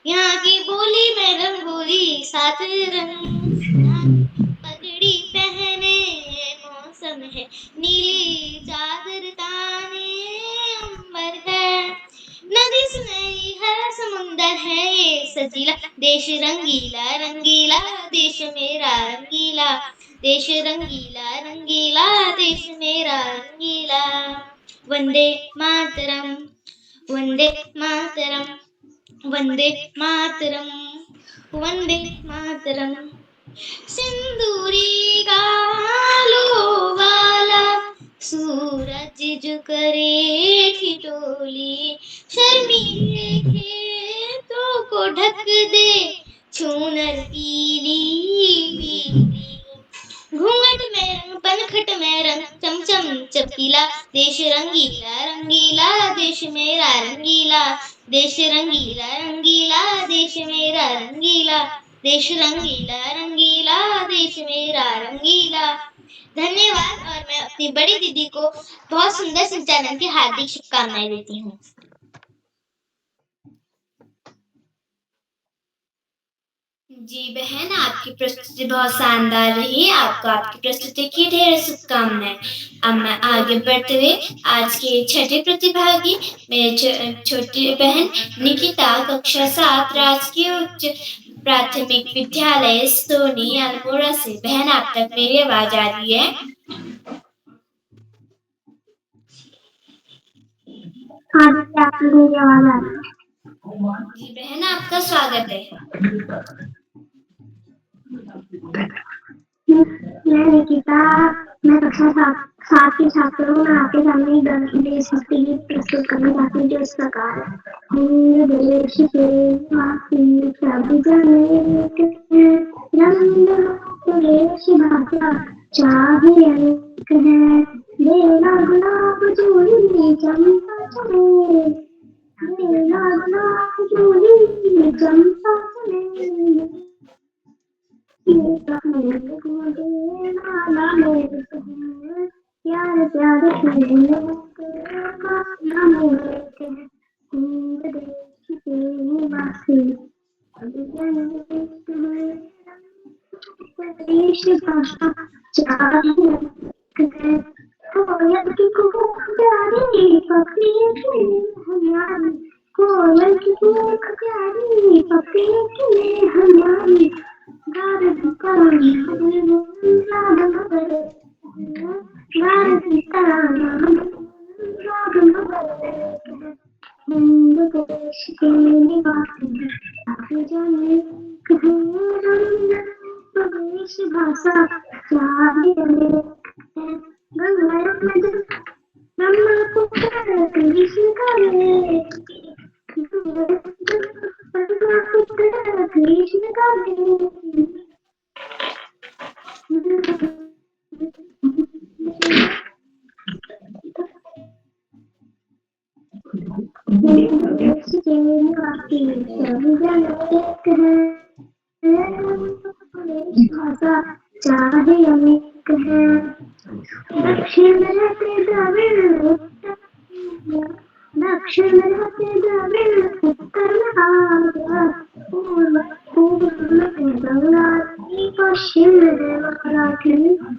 Speaker 5: यहाँ की बोली में रंगोली साथ रंग। पगड़ी पहने मौसम है नीली चादर समुंदर है ये सजीला, देश रंगीला रंगीला देश मेरा रंगीला, देश रंगीला रंगीला देश मेरा रंगीला। वंदे मातरम, वंदे मातरम, वंदे मातरम, वंदे मातरम। सिंदूरी गालो वाला सूरज जो करे ठिठोली, शर्मीले खेतों को ढक दे छूनर पीली पीली। घूंघट में रंग पनखट में रंग चमचम चमकीला, देश रंगीला रंगीला देश मेरा रंगीला, देश रंगीला रंगीला देश मेरा रंगीला, देश रंगीला रंगीला देश मेरा रंगीला। धन्यवाद। और मैं अपनी बड़ी दीदी को बहुत सुंदर संचालन की हार्दिक शुभकामनाएं देती हूँ।
Speaker 3: जी बहन, आपकी प्रस्तुति बहुत शानदार रही। आपको आपकी प्रस्तुति की ढेर शुभकामनाएं। अब मैं आगे बढ़ते हुए आज के छठे प्रतिभागी मेरे छोटी बहन निकिता, कक्षा 7, राजकीय उच्च प्राथमिक विद्यालय सोनी अल्मोड़ा से। बहन, आप तक मेरी आवाज आ रही है?
Speaker 8: हाँ जी, आपकी मेरी आवाज आ रही है।
Speaker 3: जी बहन, आपका स्वागत है।
Speaker 8: मैं निकिता, मैं कक्षा 7 की छात्र हूँ। मैं आपके सामने देशभक्ति गीत प्रस्तुत करना चाहती हूँ जो इस प्रकार है। हिंद देश के वासी सब जन एक हैं, रंग देश भाषा चाहे अनेक है, बेला गुलाब जोड़ी चंपा चले, बेला गुलाब जोड़ी चंपा चले। प्यार प्यार देश के निवासी देश भाषा कोयल की कूक प्यारी पक्षी हमारी, कोयल की कूक प्यारी पक्षी हमारी, देश के निवासी देश भाषा चाहे कृष्ण करे कृष्ण करे। देश के निवासी सभी जन एक हैं, देश भाषा चाहे अनेक हैं। दक्षिण रहते द्रविड़ उत्तर, दक्षिण रहते द्रविड़ उत्तर में आर्य, पूर्व में बंगाली पश्चिम में मराठी,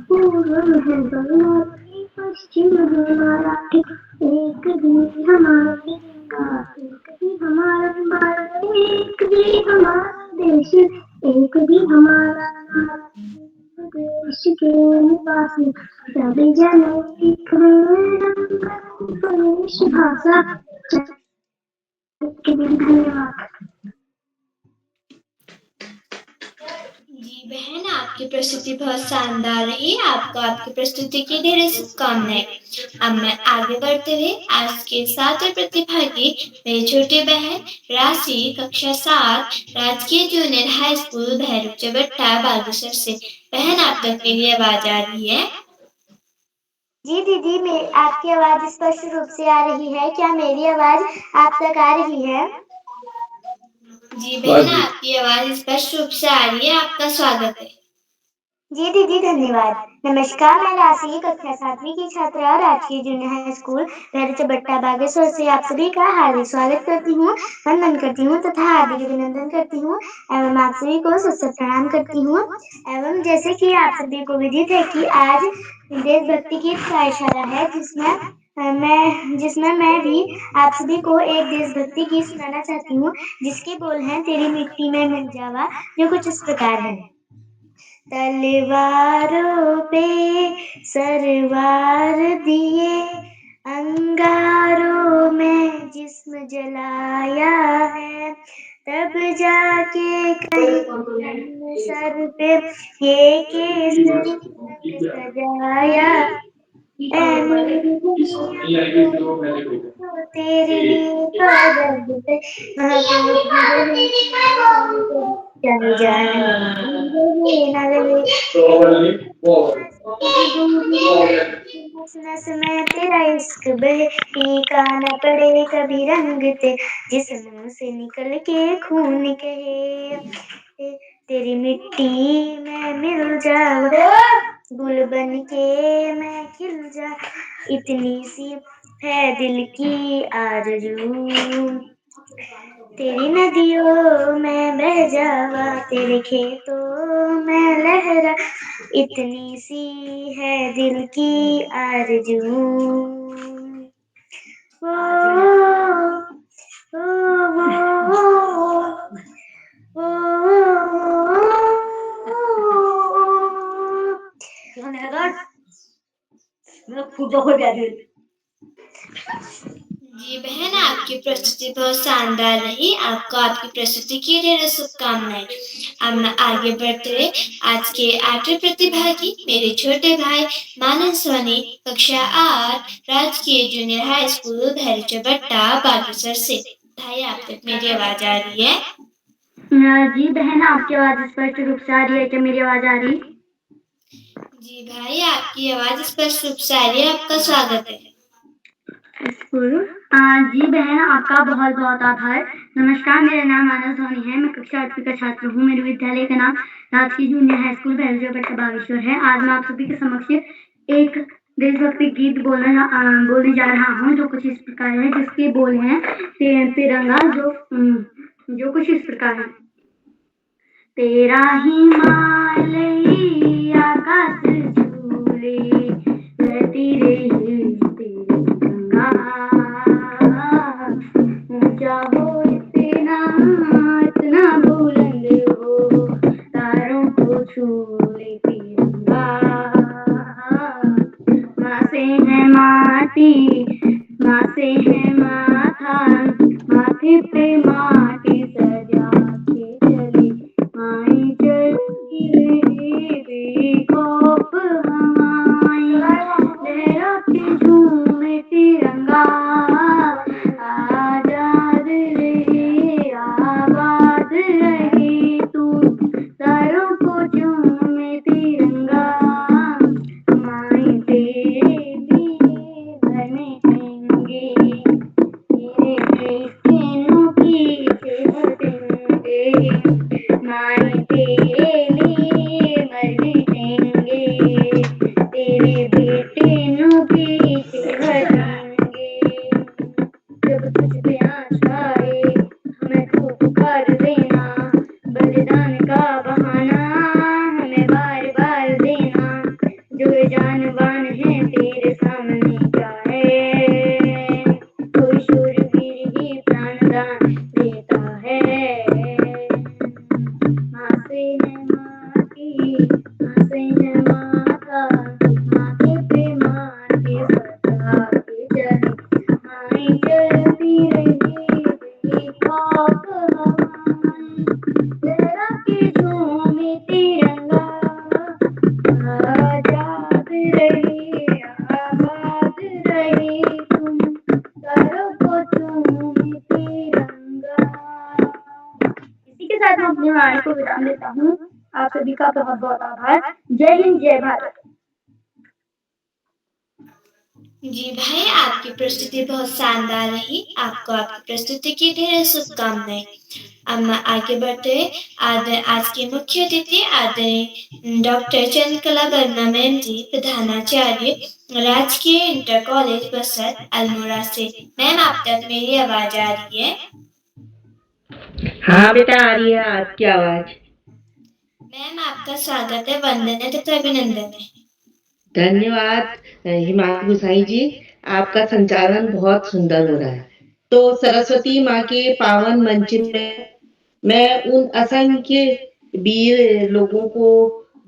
Speaker 8: पूर्व में बंगाली पश्चिम में मराठी। एक भी हमारी गंगा, एक भी हमारा भारत, एक भी हमारा देश, एक भी हमारा देश के निवासी सभी जन एक हैं, देश भाषा। धन्यवाद।
Speaker 3: जी बहन, आपकी प्रस्तुति बहुत शानदार रही। आपको आपकी प्रस्तुति की ढेर शुभकामनाएं। अब मैं आगे बढ़ते हुए आज के 7वें प्रतिभागी मेरी छोटी बहन राशि, कक्षा 7, राजकीय junior high school Bhairav Chabatta Bageshwar से। बहन, आप तक मेरी आवाज आ रही है?
Speaker 5: जी दीदी, आपकी आवाज स्पष्ट रूप से आ रही है। क्या मेरी आवाज आप तक आ रही है?
Speaker 3: जी बहन, आपकी आवाज स्पष्ट रूप से आ रही है। आपका स्वागत है।
Speaker 5: जी दीदी, धन्यवाद। नमस्कार, मैं राशि, कक्षा 7वीं की छात्रा, राजकीय junior high school Bhairav Chabatta Bageshwar से आप सभी का हार्दिक स्वागत करती हूँ, वंदन करती हूँ तथा हार्दिक अभिनंदन करती हूँ एवं आप सभी को सत प्रणाम करती हूँ। एवं जैसे कि आप सभी को विदित है कि आज देशभक्ति गीत का इशारा है, जिसमें
Speaker 8: जिसमें मैं भी आप सभी को एक देशभक्ति गीत सुनाना चाहती हूँ, जिसके बोल हैं तेरी मिट्टी में मिल जावा, जो कुछ इस प्रकार है। तलवारों पे सरवार दिए, अंगारों में जिस्म जलाया है, तब जाके कहीं सर पे ये केसरी रंग सजाया। ऐ मेरी दुनिया तो तेरे लिए तो जग पे चल जाए ना रहे नस नस में तेरा इश्क बहे, फीका न पड़े कभी रंग ते, जिस मुंह से निकल के खून कहे, तेरी मिट्टी में मिल जाऊं, गुल बन के मैं खिल जा, इतनी सी है दिल की आरज़ू, तेरी नदियों में बह जावा, तेरे खेतों में लहरा, इतनी सी है दिल की आरज़ू। वो
Speaker 3: जी बहन, आपकी प्रस्तुति बहुत शानदार रही। आपको आपकी प्रस्तुति की ढेर शुभकामनाएं। अब मैं आगे बढ़ते हुए आज के 8वें प्रतिभागी मेरे छोटे भाई मानस सोनी, कक्षा 8, राजकीय जूनियर हाई स्कूल भैरचबट्टा बागेश्वर से। भाई, आप तक मेरी आवाज आ रही है?
Speaker 8: जी बहन, आपकी आवाज स्पष्ट रूप से आ रही है। क्या मेरी आवाज आ रही?
Speaker 3: जी भाई, आपकी आवाज स्पष्ट रूप से आ रही है। आपका स्वागत है।
Speaker 8: जी बहन, आपका बहुत बहुत आभार। नमस्कार, मेरा नाम मानस सोनी है। मैं कक्षा 8वीं का छात्र हूँ। मेरे विद्यालय का नाम राजकीय जूनियर हाई स्कूल भैरचबट्टा बागेश्वर है। आज मैं आप सभी के समक्ष एक देशभक्ति गीत बोलने जा रहा हूँ, जो कुछ इस प्रकार है, जिसके बोल हैं तिरंगा, जो कुछ इस प्रकार है। तेरा हिमालयी आकाश झूले, रहती रही तिरंगा, ऊंचा हो इतना इतना बुलंद हो, तारों को छूले तिरंगा, माँ से है माटी, माँ से है माथा, माथे पे माटी सजा के चली, माई चलती रही बेखौफ हवाएं, लहराते झूमे तिरंगा, आजाद रहे आबाद रहे तू, तारों को झूमे तिरंगा, माई तेरे लिए बनेंगे, तेरे बेटों की सेवतेंगे, माई तेरे लिए मर मिटेंगे, तेरे बेटों की सेवतेंगे, जब तुझ पे आशा आए हमें तू पुकार देना, बलिदान का बहाना हमें बार बार देना, जो ये जानवान है तेरे सामने क्या है, कोई शूरवीर ही प्राणदान देता है, माँ से है माटी, माँ से है माता, माथे पे माटी सजा के चली, माई चलती रही बेखौफ हवाएं, लहरा के झूमे तिरंगा, आजाद रहे आबाद रहे तुम, तारों को झूमे तिरंगा। इसी के साथ मैं अपनी वाणी को विराम देता हूँ। आप सभी का बहुत बहुत आभार। जय हिंद, जय भारत।
Speaker 3: जी भाई, आपकी प्रस्तुति बहुत शानदार रही। आपको आपकी प्रस्तुति की ढेर शुभकामनाएं। अब मैं आगे बढ़ते आज के मुख्य अतिथि आदरणीय डॉक्टर चंद्रकला वर्मा मैम जी, प्रधानाचार्य राजकीय इंटर कॉलेज बसत अल्मोड़ा से। मैम, आप तक मेरी आवाज आ रही है?
Speaker 9: हाँ बेटा, आ रही है आपकी आवाज।
Speaker 3: मैम, आपका स्वागत है, वंदन है तथा अभिनंदन है।
Speaker 9: धन्यवाद हिमांशु गोसाई जी, आपका संचालन बहुत सुंदर हो रहा है। तो सरस्वती माँ के पावन मंच में मैं उन असंख्य वीर लोगों को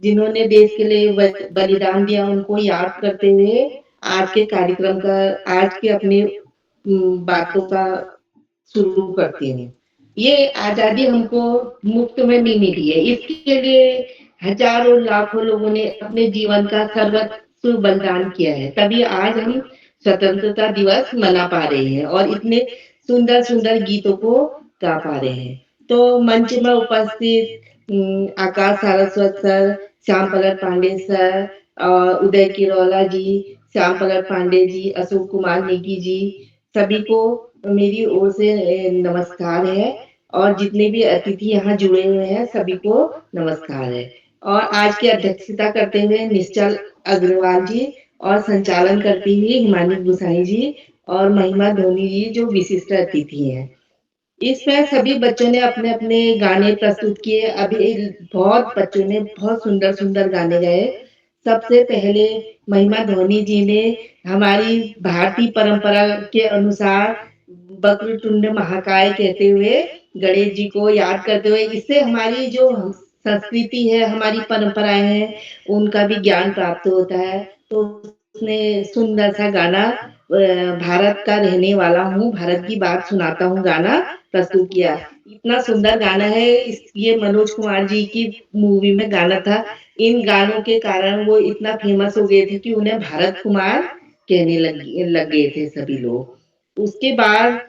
Speaker 9: जिन्होंने देश के लिए बलिदान दिया उनको याद करते हुए आज के कार्यक्रम का आज के अपने बातों का शुरू करती हूँ। ये आजादी हमको मुफ्त में नहीं मिली है, इसके लिए हजारों लाखों लोगों ने अपने जीवन का सर्वस्व बलिदान किया है, तभी आज हम स्वतंत्रता दिवस मना पा रहे हैं और इतने सुंदर सुंदर गीतों को गा पा रहे हैं। तो मंच में उपस्थित आकाश सारस्वत सर, श्याम पलट पांडे सर, उदय किरौला जी, श्याम पलट पांडे जी, अशोक कुमार नेगी जी, सभी को मेरी ओर से नमस्कार है और जितने भी अतिथि यहाँ जुड़े हुए हैं सभी को नमस्कार है। और आज की अध्यक्षता करते हुए निश्चल अग्रवाल जी और संचालन करती हुई हिमानी गुसाई जी और महिमा धोनी जी जो विशिष्ट अतिथि हैं। इसमें सभी बच्चों ने अपने अपने गाने प्रस्तुत किए। अभी बहुत बच्चों ने बहुत सुंदर सुंदर गाने गाए। सबसे पहले महिमा धोनी जी ने हमारी भारतीय परंपरा के अनुसार वक्रतुंड महाकाय कहते हुए गणेश जी को याद करते हुए इससे हमारी जो संस्कृति है हमारी परंपराएं हैं उनका भी ज्ञान प्राप्त होता है। तो उसने सुंदर सा गाना भारत का रहने वाला हूँ, भारत की बात सुनाता हूँ गाना प्रस्तुत किया। इतना सुंदर गाना है। ये मनोज कुमार जी की मूवी में गाना था। इन गानों के कारण वो इतना फेमस हो गए थे कि उन्हें भारत कुमार कहने लग गए थे सभी लोग। उसके बाद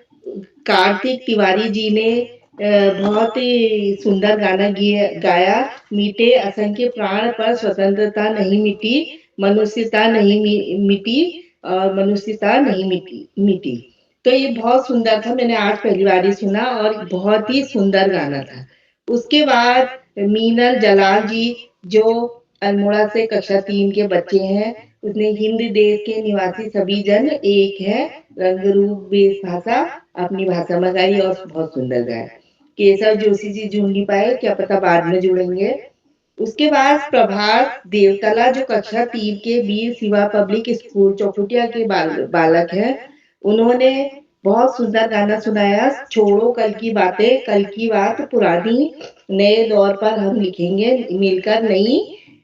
Speaker 9: कार्तिक तिवारी जी ने बहुत ही सुंदर गाना गाया। मीटे असंख्य प्राण पर स्वतंत्रता नहीं मिटी, मनुष्यता नहीं मिटी और मनुष्यता नहीं मिटी। तो ये बहुत सुंदर था। मैंने आज पहली बार ही सुना और बहुत ही सुंदर गाना था। उसके बाद मीनल जलाल जी जो अल्मोड़ा से कक्षा 3 के बच्चे हैं, उसने हिंद देश के निवासी सभी जन एक है, रंग रूप वेश भाषा अपनी भाषा में गाई और बहुत सुंदर गाया। केशव जोशी जी जुड़ नहीं पाए, क्या पता बाद में जुड़ेंगे। उसके बाद प्रभात देवतला जो कक्षा 3 के वीर शिवा पब्लिक स्कूल चौखुटिया के बालक हैं, उन्होंने बहुत सुंदर गाना सुनाया। छोड़ो कल की बातें, कल की बात पुरानी, नए दौर पर हम लिखेंगे मिलकर नई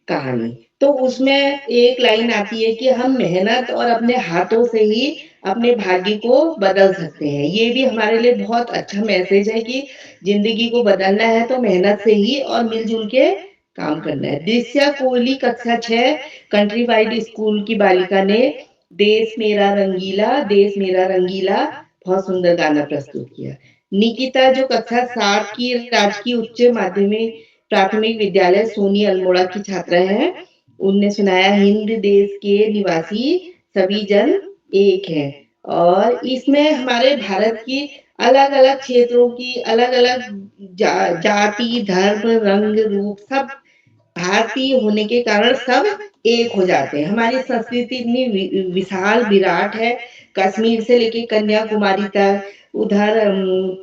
Speaker 9: कहानी। तो उसमें एक लाइन आती है कि हम मेहनत और अपने हाथों से ही अपने भाग्य को बदल सकते हैं। ये भी हमारे लिए बहुत अच्छा मैसेज है कि जिंदगी को बदलना है तो मेहनत से ही और मिलजुल के काम करना है। दिस्या कोहली कक्षा 6 कंट्री वाइड स्कूल की बालिका ने देश मेरा रंगीला, देश मेरा रंगीला बहुत सुंदर गाना प्रस्तुत किया। निकिता जो कक्षा 7 की राजकीय उच्च माध्यमिक प्राथमिक विद्यालय सोनी अल्मोड़ा की छात्रा है, उनने सुनाया हिंद देश के निवासी सभी जन एक है। और इसमें हमारे भारत की अलग अलग क्षेत्रों की अलग अलग जाति धर्म रंग रूप सब भारतीय होने के कारण सब एक हो जाते हैं। हमारी संस्कृति इतनी विशाल विराट है, कश्मीर से लेके कन्याकुमारी तक, उधर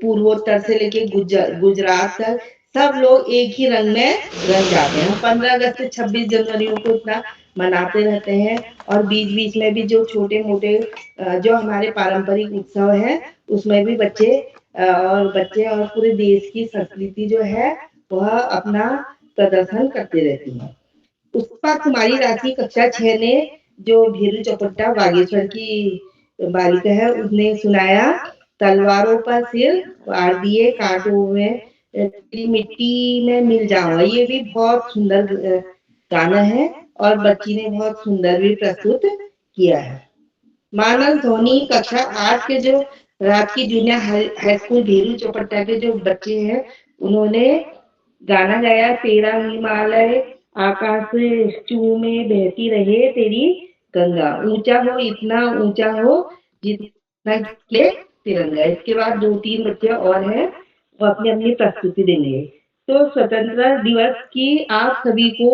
Speaker 9: पूर्वोत्तर से लेके गुजरात तक सब लोग एक ही रंग में रंग जाते हैं। 15 अगस्त 26 जनवरी को इतना मनाते रहते हैं और बीच बीच में भी जो छोटे मोटे जो हमारे पारंपरिक उत्सव है उसमें भी बच्चे और पूरे देश की संस्कृति जो है वह अपना प्रदर्शन करते रहती हैं। पुष्पा कुमारी राशि कक्षा 6 ने जो भीरू चौपट्टा बागेश्वर की बालिका है उसने सुनाया तलवारों पर सिर वार दिए कांटों में मिट्टी में मिल जाओ। ये भी बहुत सुंदर गाना है और बच्ची ने बहुत सुंदर भी प्रस्तुत किया है। मानस धोनी कक्षा 8 के जो रात की जूनियर हाई स्कूल भीरू चौपट्टा के जो बच्चे हैं उन्होंने गाना गाया तेरा हिमालय आकाश में बहती रहे तेरी गंगा, ऊंचा हो इतना ऊंचा हो जितना के तिरंगा। इसके बाद 2-3 बच्चे और हैं वो अपनी अपनी प्रस्तुति देंगे। तो स्वतंत्रता दिवस की आप सभी को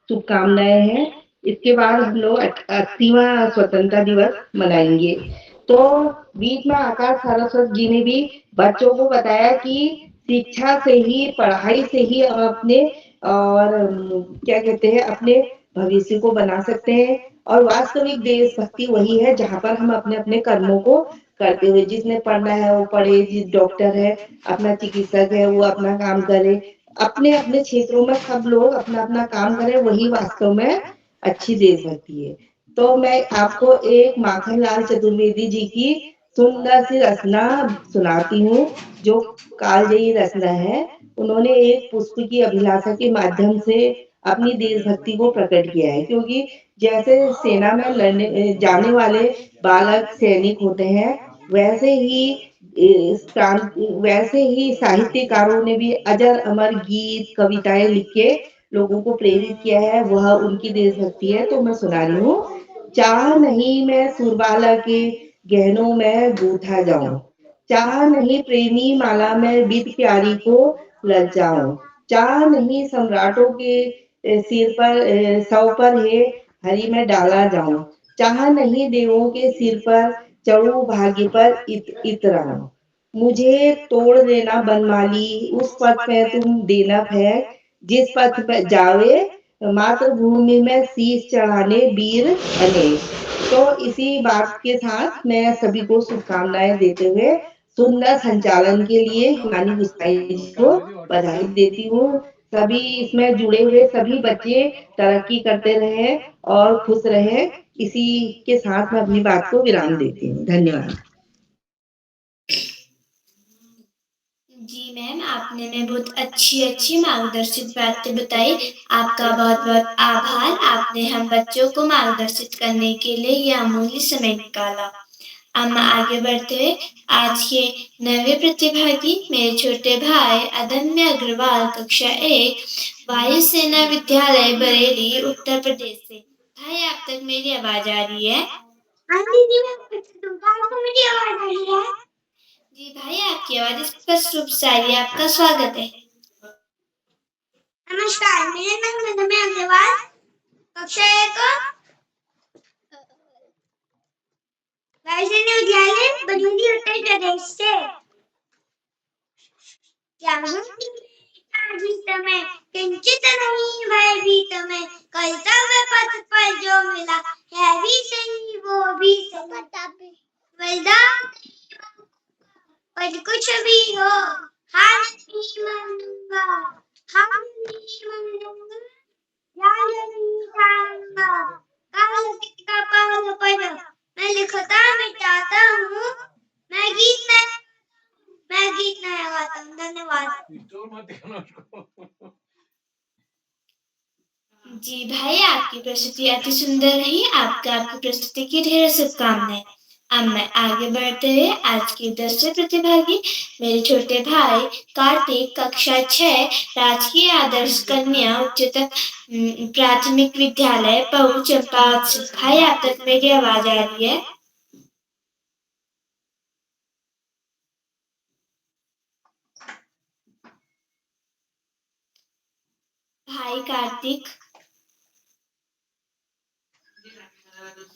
Speaker 9: शुभकामनाएं हैं। इसके बाद हम लोग 80वां स्वतंत्रता दिवस मनाएंगे। तो बीच में आकाश सारस्वत जी ने भी बच्चों को बताया कि शिक्षा से ही पढ़ाई से ही हम अपने और क्या कहते हैं अपने भविष्य को बना सकते हैं। और वास्तविक देशभक्ति वही है जहाँ पर हम अपने अपने कर्मों को करते हुए, जिसने पढ़ना है वो पढ़े, जिस डॉक्टर है, अपना चिकित्सक है वो अपना काम करे, अपने अपने क्षेत्रों में सब लोग अपना अपना काम करें, वही वास्तव में अच्छी देशभक्ति है। तो मैं आपको एक माखनलाल चतुर्वेदी जी की सुंदर सी रचना सुनाती हूँ, जो कालजयी रचना है। उन्होंने एक पुष्प की अभिलाषा के माध्यम से अपनी देशभक्ति को प्रकट किया है, क्योंकि जैसे सेना में लड़ने जाने वाले बालक सैनिक होते हैं, वैसे ही साहित्यकारों ने भी अजर अमर गीत कविताएं लिख के लोगों को प्रेरित किया है, वह उनकी देशभक्ति है। तो मैं सुना रही हूँ। चाह नहीं मैं सुरबाला के गहनों में गूंथा जाऊं, चाह नहीं प्रेमी माला में बिद प्यारी को ललचाऊं, चाह नहीं सम्राटों के सिर पर सौ पर है हरि में डाला जाऊं, चाह नहीं देवों के सिर पर चढ़ूं भाग्य पर इतराऊं, मुझे तोड़ देना बनमाली उस पथ पे तुम देना फेंक, जिस पथ पे जावे मातृभूमि में शीश चढ़ाने वीर अनेक। तो इसी बात के साथ मैं सभी को शुभकामनाएं देते हुए सुंदर संचालन के लिए हिमानी गुस्साई जी को बधाई देती हूँ। सभी इसमें जुड़े हुए सभी बच्चे तरक्की करते रहे और खुश रहे। इसी के साथ मैं अपनी बात को विराम देती हूँ। धन्यवाद।
Speaker 3: जी मैम, आपने हमें बहुत अच्छी मार्गदर्शित बातें बताई। आपका बहुत बहुत आभार। आपने हम बच्चों को मार्गदर्शित करने के लिए यह अमूल्य समय निकाला। हम आगे बढ़ते हुए आज के नवे प्रतिभागी मेरे छोटे भाई अदम्य अग्रवाल, कक्षा 1, वायुसेना विद्यालय बरेली, उत्तर प्रदेश से। भाई, आप तक मेरी आवाज आ रही है?
Speaker 8: हाँ दीदी, आपको मेरी आवाज आ रही है?
Speaker 3: जी भाई, आपकी आवाज स्पष्ट रूप से आ रही है। आपका स्वागत है।
Speaker 8: नमस्कार, मेरा नाम अदम्य अग्रवाल, कक्षा 1, वायुसेना विद्यालय बरेली, उत्तर प्रदेश से। में किंचित नहीं भयभीत में, कर्तव्य पथ पर जो मिला है भी सही वो भी सही, बलिदान पर कुछ भी हो हार नहीं मानूंगा, हार नहीं मानूंगा, याद नहीं जाऊंगा, काल का पाल पर मैं लिखता मिटाता हूँ, मैं गीत नहीं गाता हूँ। धन्यवाद।
Speaker 3: जी भाई, आपकी प्रस्तुति अति सुंदर रही। आपकी प्रस्तुति की ढेर शुभकामनाएं। अब मैं आगे बढ़ते हुए आज के 10वें प्रतिभागी मेरे छोटे भाई कार्तिक, कक्षा 6, राजकीय आदर्श कन्या उच्चतर प्राथमिक विद्यालय पहु चंपावत से। भाई, आप तक मेरी आवाज आ रही है? भाई कार्तिक,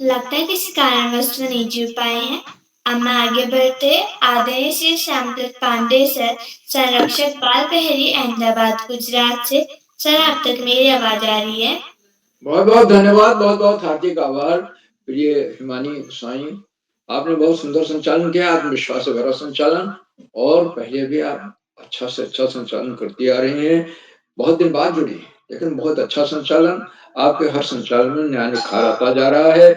Speaker 3: लगता है किसी कारणवश नहीं जुड़ पाए हैं। अब मैं आगे बढ़ते आदरणीय श्री श्यामदत्त पांडे सर, संरक्षक बाल प्रहरी, अहमदाबाद, गुजरात से। सर, आप तक मेरी आवाज आ रही है?
Speaker 7: बहुत बहुत धन्यवाद, बहुत बहुत हार्दिक आभार प्रिय हिमानी गोसाई। आपने बहुत सुंदर संचालन किया, आत्मविश्वास से भरा संचालन, और पहले भी आप अच्छा से अच्छा संचालन करती आ रहे हैं। बहुत दिन बाद जुड़ी, लेकिन बहुत अच्छा संचालन। आपके हर संचालन में न्याय निखार आता जा रहा है।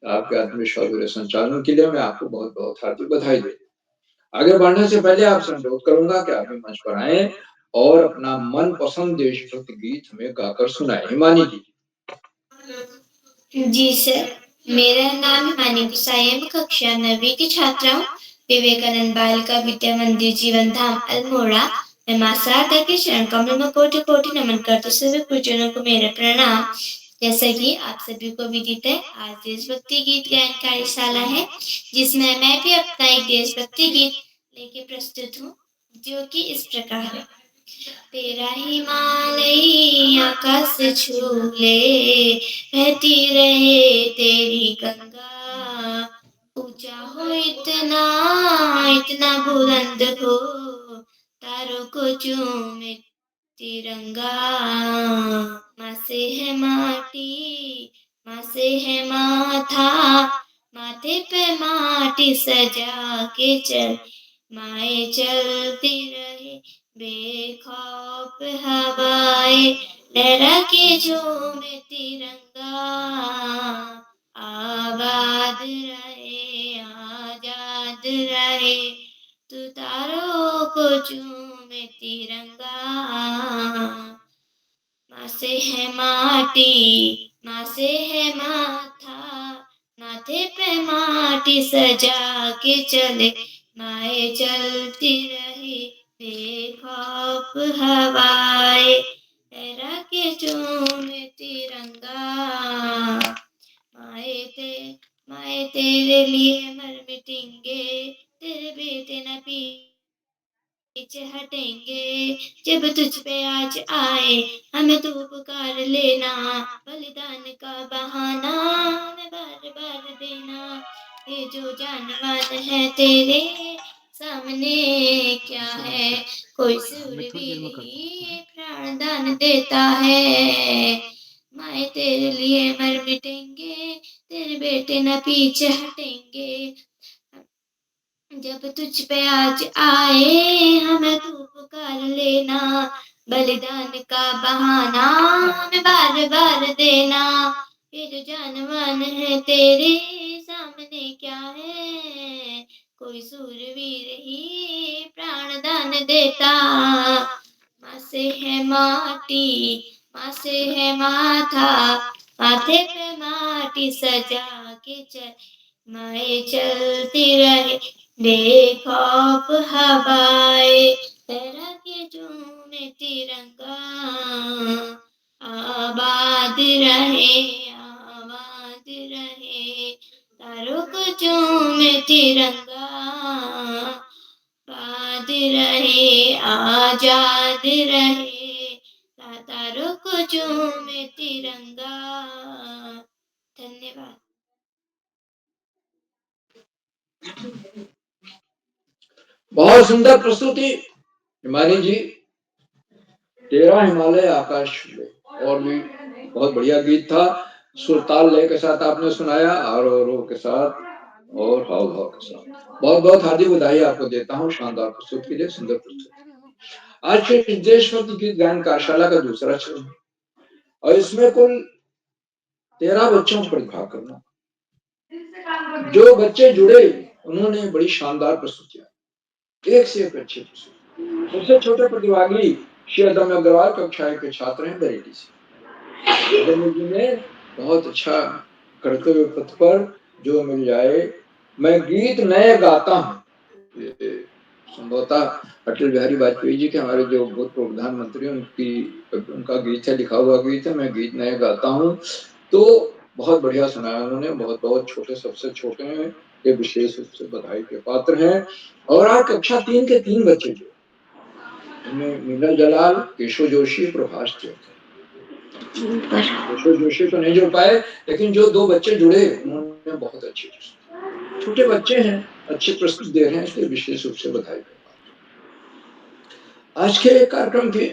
Speaker 7: आपके आत्मविश्वास भरे संचालन के लिए मैं आपको बहुत बहुत हार्दिक बधाई देता हूं। आगे बढ़ने से पहले आपसे अनुरोध करूंगा कि आप मंच पर आए और अपना मनपसंद देशभक्ति गीत हमें गाकर सुनाए। हिमानी जी।
Speaker 3: जी सर, मेरा नाम हिमानी गुसाई है। मैं कक्षा 9वीं की छात्रा हूँ, विवेकानंद बालिका विद्या मंदिर, जीवन धाम, अल्मोड़ा। मैं मां शारदा के चरण कमल में कोटि कोटि नमन करती सभी गुरुजनों को मेरा प्रणाम। जैसा कि आप सभी को विदित है, आज देशभक्ति गीत गायन कार्यशाला है, जिसमें मैं भी अपना एक देशभक्ति गीत लेके प्रस्तुत हूँ, जो कि इस प्रकार है। तेरा हिमालय आकाश छू ले, बहती रहे तेरी गंगा, ऊंचा हो इतना इतना बुलंद हो, तारों को चूमे तिरंगा। माँ से है माटी, माँ से है माथा, माथे पे माटी सजा के चल, माए चलती रहे बेखौफ हवाए, लहरा के झूमे तिरंगा, आबाद रहे आजाद रहे, तू तारों को चूमे तिरंगा। माँ से है माटी, माँ से है माथा, माथे पे माटी सजा के चले, माए चलती रही बेखौफ हवाए, लहरा के झूमे तिरंगा। माए तेरे लिए मर मिटेंगे, तेरे बेटे न पीछे हटेंगे, जब तुझ पे आज आए हमें तू पुकार लेना, बलिदान का बहाना हमें बार बार देना, ये जो जानवर है तेरे सामने क्या है, कोई सूरवीर ही प्राणदान देता है। माए तेरे लिए मर मिटेंगे, तेरे बेटे न पीछे हटेंगे, जब तुझ पे आज आए हमें तू पुकार लेना, बलिदान का बहाना हमें बार बार देना, ये जो जानवर है तेरे सामने क्या है, कोई सूरवीर ही प्राणदान देता। माँ से है माटी, माँ से है माथा, माथे पे माटी सजा के चल, माए चलती रहे बेखौफ हवाए, लहरा के झूमे तिरंगा, आबाद रहे तारों को झूमे तिरंगा, आबाद रहे आजाद रहे, तारों को झूमे तिरंगा। धन्यवाद।
Speaker 7: बहुत सुंदर प्रस्तुति हिमानी जी। तेरा हिमालय आकाश में, और भी बहुत बढ़िया गीत था, सुर ताल लय के साथ आपने सुनाया, आरोह के साथ और हाव भाव के साथ। बहुत बहुत हार्दिक बधाई आपको देता हूँ शानदार प्रस्तुति के लिए, सुंदर प्रस्तुति। आज के देशभक्ति गीत गायन कार्यशाला का दूसरा चरण है और इसमें कुल 13 बच्चों को प्रतिभाग करना। जो बच्चे जुड़े उन्होंने बड़ी शानदार प्रस्तुतियां, एक से एक अच्छे प्रस्तुति। सबसे छोटे प्रतिभागी श्री अदम्य अग्रवाल कक्षा के छात्र हैं बरेली से। अदम्य जी ने बहुत अच्छा कर्तव्य पथ पर जो मिल जाए, मैं गीत नए गाता हूँ, संभवतः अटल बिहारी वाजपेयी जी के हमारे जो भूतपूर्व प्रधानमंत्री उनका गीत है, लिखा हुआ गीत है, मैं गीत नए गाता हूँ। तो बहुत बढ़िया सुनाया उन्होंने, बहुत बहुत छोटे, सबसे छोटे हैं ये, विशेष रूप से बधाई के पात्र हैं। और आज कक्षा 3 के 3 बच्चे जो इनमें मीनल जलाल, केशव जोशी, प्रभाष केशव जोशी तो नहीं जुड़ पाए, लेकिन जो 2 बच्चे जुड़े उन्होंने बहुत अच्छे, छोटे बच्चे हैं, अच्छे प्रस्तुति दे रहे हैं, इसलिए विशेष रूप से बधाई। आज के कार्यक्रम की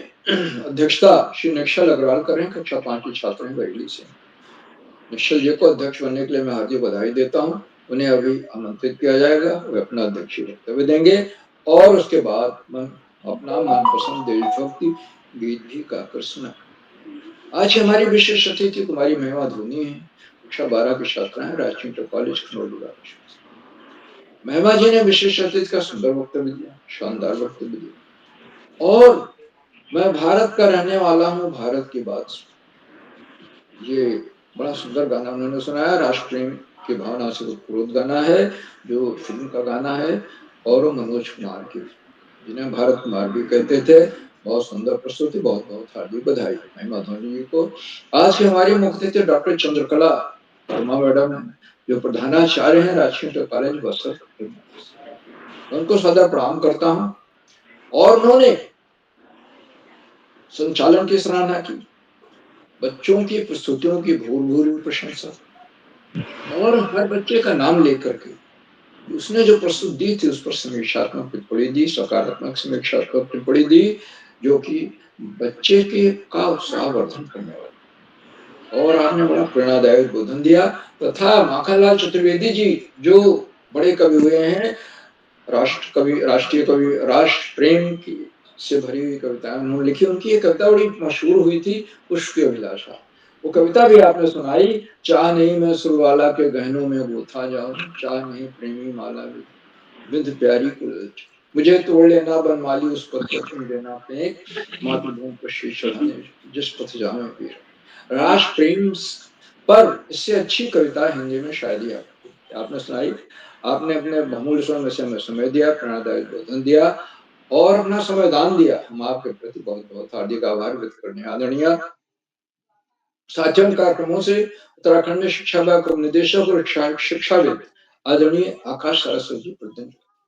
Speaker 7: अध्यक्षता श्री निश्चल अग्रवाल कर रहे हैं, कक्षा 5 के छात्र हैं बरेली से। निश्चल जी को अध्यक्ष बनने के लिए मैं हार्दिक बधाई देता हूँ। उन्हें अभी आमंत्रित किया जाएगा, वे अपना अध्यक्षीय वक्तव्य देंगे और उसके बाद मैं अपना मनपसंद देशभक्ति गीत भी गाकर सुना। आज हमारी विशेष अतिथि कुमारी महिमा धोनी है, कक्षा 12 की छात्रा है, राजकीय इंटर कॉलेज खनौली। महिमा जी ने विशेष अतिथि का सुंदर वक्तव्य दिया, शानदार वक्तव्य दिया। और मैं भारत का रहने वाला हूँ, भारत की बात, ये बड़ा सुंदर गाना उन्होंने सुनाया। राष्ट्र प्रेम की भावना से उत्प्रोत गाना है, जो फिल्म का गाना है, और मनोज कुमार की, जिन्हें भारत कुमार भी कहते थे। बहुत सुंदर प्रस्तुति, बहुत बहुत हार्दिक बधाई महिमा धोनी जी को। आज के हमारे मुख्य अतिथि डॉक्टर चंद्रकला वर्मा मैडम है, जो प्रधानाचार्य हैं राजकीय इंटर कॉलेज बस्तर। उनको सदा प्रणाम करता हूँ। और उन्होंने संचालन की सराहना की, बच्चों की प्रस्तुतियों की भूरी प्रशंसा, और हर बच्चे का नाम लेकर के उसने जो प्रस्तुति दी थी उस पर समीक्षात्मक टिप्पणी दी, सकारात्मक समीक्षात्मक टिप्पणी दी, जो कि बच्चे के का उत्साह वर्धन करने वाली। और आपने बड़ा प्रेरणादायक बोधन दिया। तथा माखनलाल चतुर्वेदी जी जो बड़े कवि हुए हैं, राष्ट्रीय कवि, राष्ट्र प्रेम की से भरी हुई कविताएं उन्होंने लिखी। उनकी एक कविता बड़ी मशहूर हुई थी, पुष्प की अभिलाषा। वो कविता भी आपने सुनाई। चाह नहीं मैं सुरवाला के गहनों में गूथा जाऊं, चाह नहीं प्रेमी माला विध प्यारी कुल, मुझे तोड़ लेना बनमाली उस पथ पर चुन लेना फेंक, मातृभूमि पर शीश चढ़ाने जिस पथ जावे वीर। राष्ट्र प्रेम पर इससे अच्छी कविता हिंदी में शायद ही आपने सुनाई। आपने अपने बहुमूल्य समय से हमें समय दिया, प्रेरणादायक बोधन दिया और अपना संविधान दिया। हम आपके प्रति बहुत बहुत हार्दिक आभार व्यक्त करने। आदरणीय साथियों, कार्यक्रमों से उत्तराखंड में शिक्षा विभाग के निदेशक और शिक्षाविद आदरणीय आकाश सरस्वती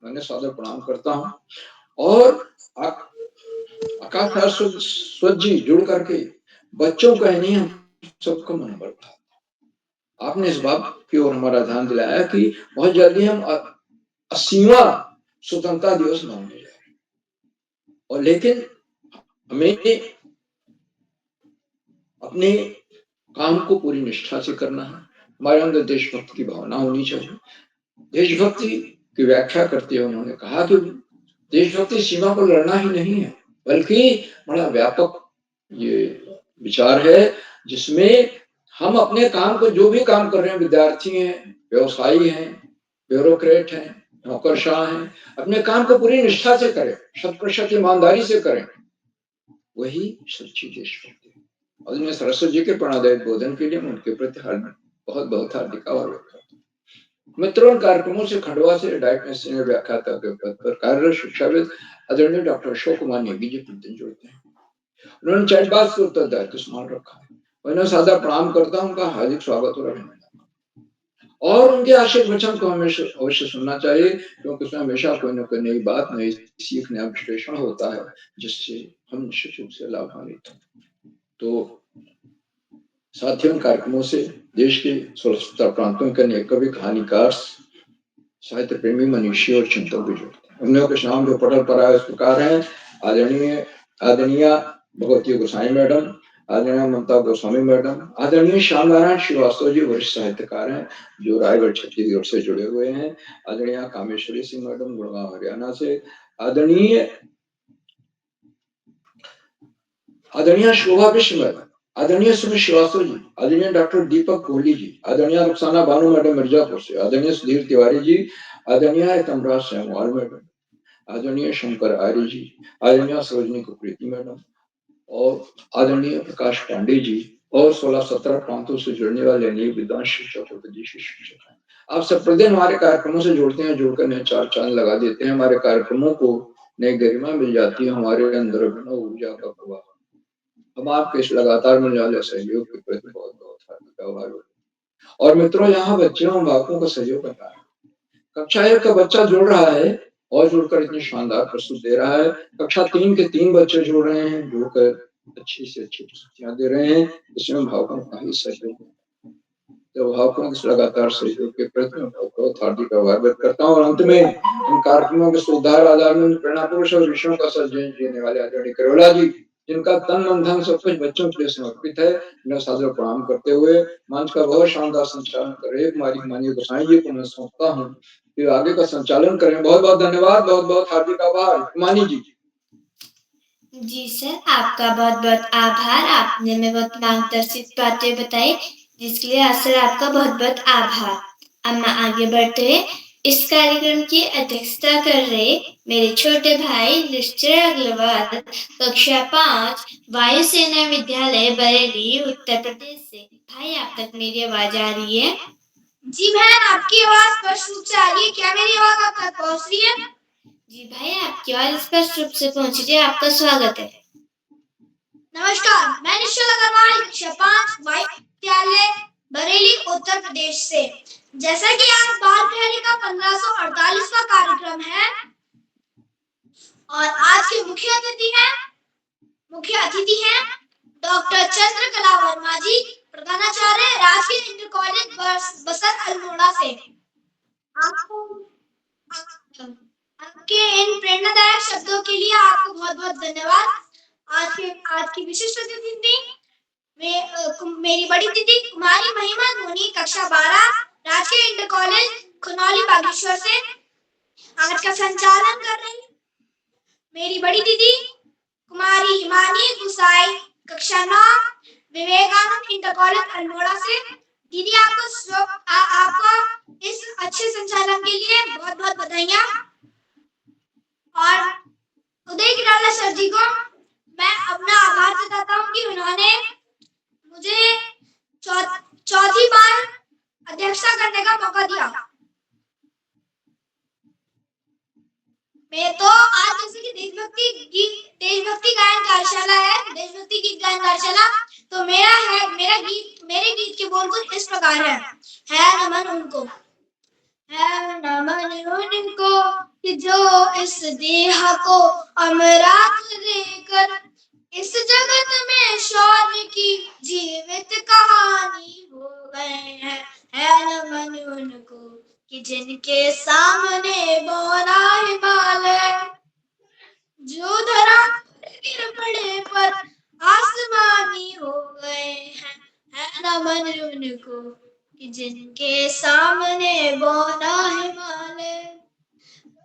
Speaker 7: मैंने सादर प्रणाम करता हूँ। और आकाश सरस्वती जी जुड़ करके बच्चों का नहीं, हम सबको मन बढ़ता। आपने इस बात की ओर हमारा ध्यान दिलाया कि बहुत जल्दी हम 80वां स्वतंत्रता दिवस मनाने जा रहे हैं, और लेकिन हमें अपने काम को पूरी निष्ठा से करना है। हमारे अंदर देशभक्ति की भावना होनी चाहिए। देशभक्ति की व्याख्या करते हुए उन्होंने कहा कि देशभक्ति सीमा पर लड़ना ही नहीं है, बल्कि बड़ा व्यापक ये विचार है, जिसमें हम अपने काम को, जो भी काम कर रहे हैं, विद्यार्थी हैं, व्यवसायी हैं, ब्यूरोक्रेट हैं, नौकरशाह हैं, अपने काम को पूरी निष्ठा से करें, 100% ईमानदारी से करें, वही सच्ची देशभक्ति। आदरणीय सरस्वती जी के प्रेरणादायक बोधन के लिए उनके प्रति बहुत बहुत हार्दिक आभार व्यक्त करता हूं। मित्रों, कार्यक्रमों से खंडवा से डायरेक्ट सीनियर व्याख्याता के पद पर कार्यरत शिक्षाविद आदरणीय डॉक्टर अशोक कुमार नेगी जी प्रतिदिन जुड़ते हैं। उन्होंने चैट बॉक्स के उत्तरदायित्व संभाल रखा है। मैं सादा प्रणाम करता हूं, उनका हार्दिक स्वागत और अभिनंदन। और उनके आशीर्वाद वचन को हमेशा अवश्य सुनना चाहिए, क्योंकि उसमें हमेशा कोई न कोई नई बात, नई सीख, नया विश्लेषण होता है, जिससे हम निश्चित रूप से लाभान्वित हैं। तो साथियों, कार्यक्रमों से देश के 16 प्रांतों के अनेक कवि, कहानीकार, साहित्य प्रेमी, मनीषी और चिंतक भी जुड़ते हैं। उन्हीं के नाम जो पटल पर आए इस प्रकार हैं। आदरणीय भगवती गोसाई मैडम, आदरणीय ममता गोस्वामी मैडम, आदरणीय श्याम नारायण श्रीवास्तव जी वरिष्ठ साहित्यकार हैं जो रायगढ़ छत्तीसगढ़ से जुड़े हुए हैं। आदरणीय कामेश्वरी सिंह मैडम गुड़गांव हरियाणा से, आदरणीय शोभा विश्व मैडम, आदरणीय सुमित श्रीवास्तव जी, आदरणीय डॉक्टर दीपक कोहली जी, आदरणीय रुखसाना बानू मैडम मिर्जापुर से, आदरणीय सुधीर तिवारी जी, आदरणीय तमराज सेमवाल मैडम, आदरणीय शंकर आर्य जी, आदरणीय सरोजनी कुप्रीति मैडम और आदरणीय प्रकाश पांडे जी, और 16-17 प्रांतों से जुड़ने वाले नए विद्वान शिक्षक और विदेशी शिक्षक हैं। आप सब प्रतिदिन हमारे कार्यक्रमों से जुड़ते हैं, जुड़कर नए चार चांद लगा देते हैं। हमारे कार्यक्रमों को नई गरिमा मिल जाती है, हमारे अंदर अभिनव ऊर्जा का प्रवाह। हम आपके इस लगातार मिलने वाले सहयोग के प्रति बहुत बहुत हार्दिक आभार। और मित्रों, यहाँ बच्चों और बालकों का सहयोग कर रहा है। कक्षा 1 का बच्चा जुड़ रहा है और जुड़कर इतनी शानदार प्रस्तुति दे रहा है। कक्षा 3 के 3 बच्चे जुड़ रहे हैं, जुड़कर अच्छी से अच्छी प्रस्तुतियां दे रहे हैं। इसमें भावकों का ही सहयोग है। तो भावकों के लगातार सहयोग के प्रति मैं बहुत हार्दिक आभार व्यक्त करता हूँ। और अंत में इन कार्यक्रमों के सुधार आधार में प्रेरणा पुरुष और विषयों का सर्जन देने वाले आदरणीय करोला जी, जिनका तन मन धन सब कुछ बच्चों के लिए समर्पित है, मैं सादर प्रणाम करते हुए मंच का बहुत शानदार संचालन कर रहे हमारी माननीय गोसाई जी को मैं सौंपता हूँ, फिर आगे का संचालन करें। बहुत बहुत धन्यवाद, बहुत बहुत हार्दिक आभार। मानी जी।
Speaker 3: जी सर, आपका बहुत बहुत आभार। आपने हमें बहुत मार्गदर्शित बातें बताई, जिसके लिए सर आपका बहुत बहुत आभार। अब मैं आगे बढ़ते हुए इस कार्यक्रम की अध्यक्षता कर रहे मेरे छोटे भाई निश्चय अग्रवाल, कक्षा 5, वायुसेना विद्यालय बरेली, उत्तर प्रदेश से। भाई, आप तक मेरी आवाज आ रही है?
Speaker 5: जी बहन, आपकी आवाज स्पष्ट रूप से आ रही है। क्या मेरी आवाज आप तक पहुंच रही है?
Speaker 3: जी भाई, आपकी आवाज स्पष्ट रूप से पहुंच रही है। आपका स्वागत है।
Speaker 5: नमस्कार, मैं निश्चल अग्रवाल, कक्षा 5, वायु विद्यालय बरेली, उत्तर प्रदेश से। जैसा कि आज बाल प्रहरी का 1548वां कार्यक्रम है और आज के मुख्य अतिथि हैं डॉक्टर चंद्रकला वर्मा जी, प्रधानाचार्य राजकीय इंटर कॉलेज बसर अल्मोड़ा से। आपके इन प्रेरणादायक शब्दों के लिए आपको बहुत बहुत धन्यवाद। आज की विशिष्ट अतिथि मेरी बड़ी दीदी कुमारी महिमा धोनी कक्षा 12 राजकीय इंटर कॉलेज खुनौली बागेश्वर से आज का संचालन कर रही। मेरी बड़ी दीदी कुमारी हिमानी गुसाई कक्षा 9 विवेकानंद इंटर कॉलेज अल्मोड़ा से। दीदी आपको इस अच्छे संचालन के लिए बहुत बहुत बधाइयाँ। और उदय किराला सर जी को मैं अपना आभार जताता हूँ कि उन्होंने मुझे चौथी बार अध्यक्षता करने का मौका दिया। मैं तो आज जैसे कि देशभक्ति गायन कार्यशाला है, देशभक्ति गीत गायन कार्यशाला, तो मेरे गीत के बोल कुछ इस प्रकार है नमन उनको, है नमन उनको कि जो इस देह को अमरात देकर इस जगत में शौर्य की जीवित कहानी हो गए हैं। है नमन उनको कि जिनके सामने बौना हिमालय जो धरा गिर पड़े पर आसमानी हो गए हैं। है नमन उनको कि जिनके सामने बौना हिमालय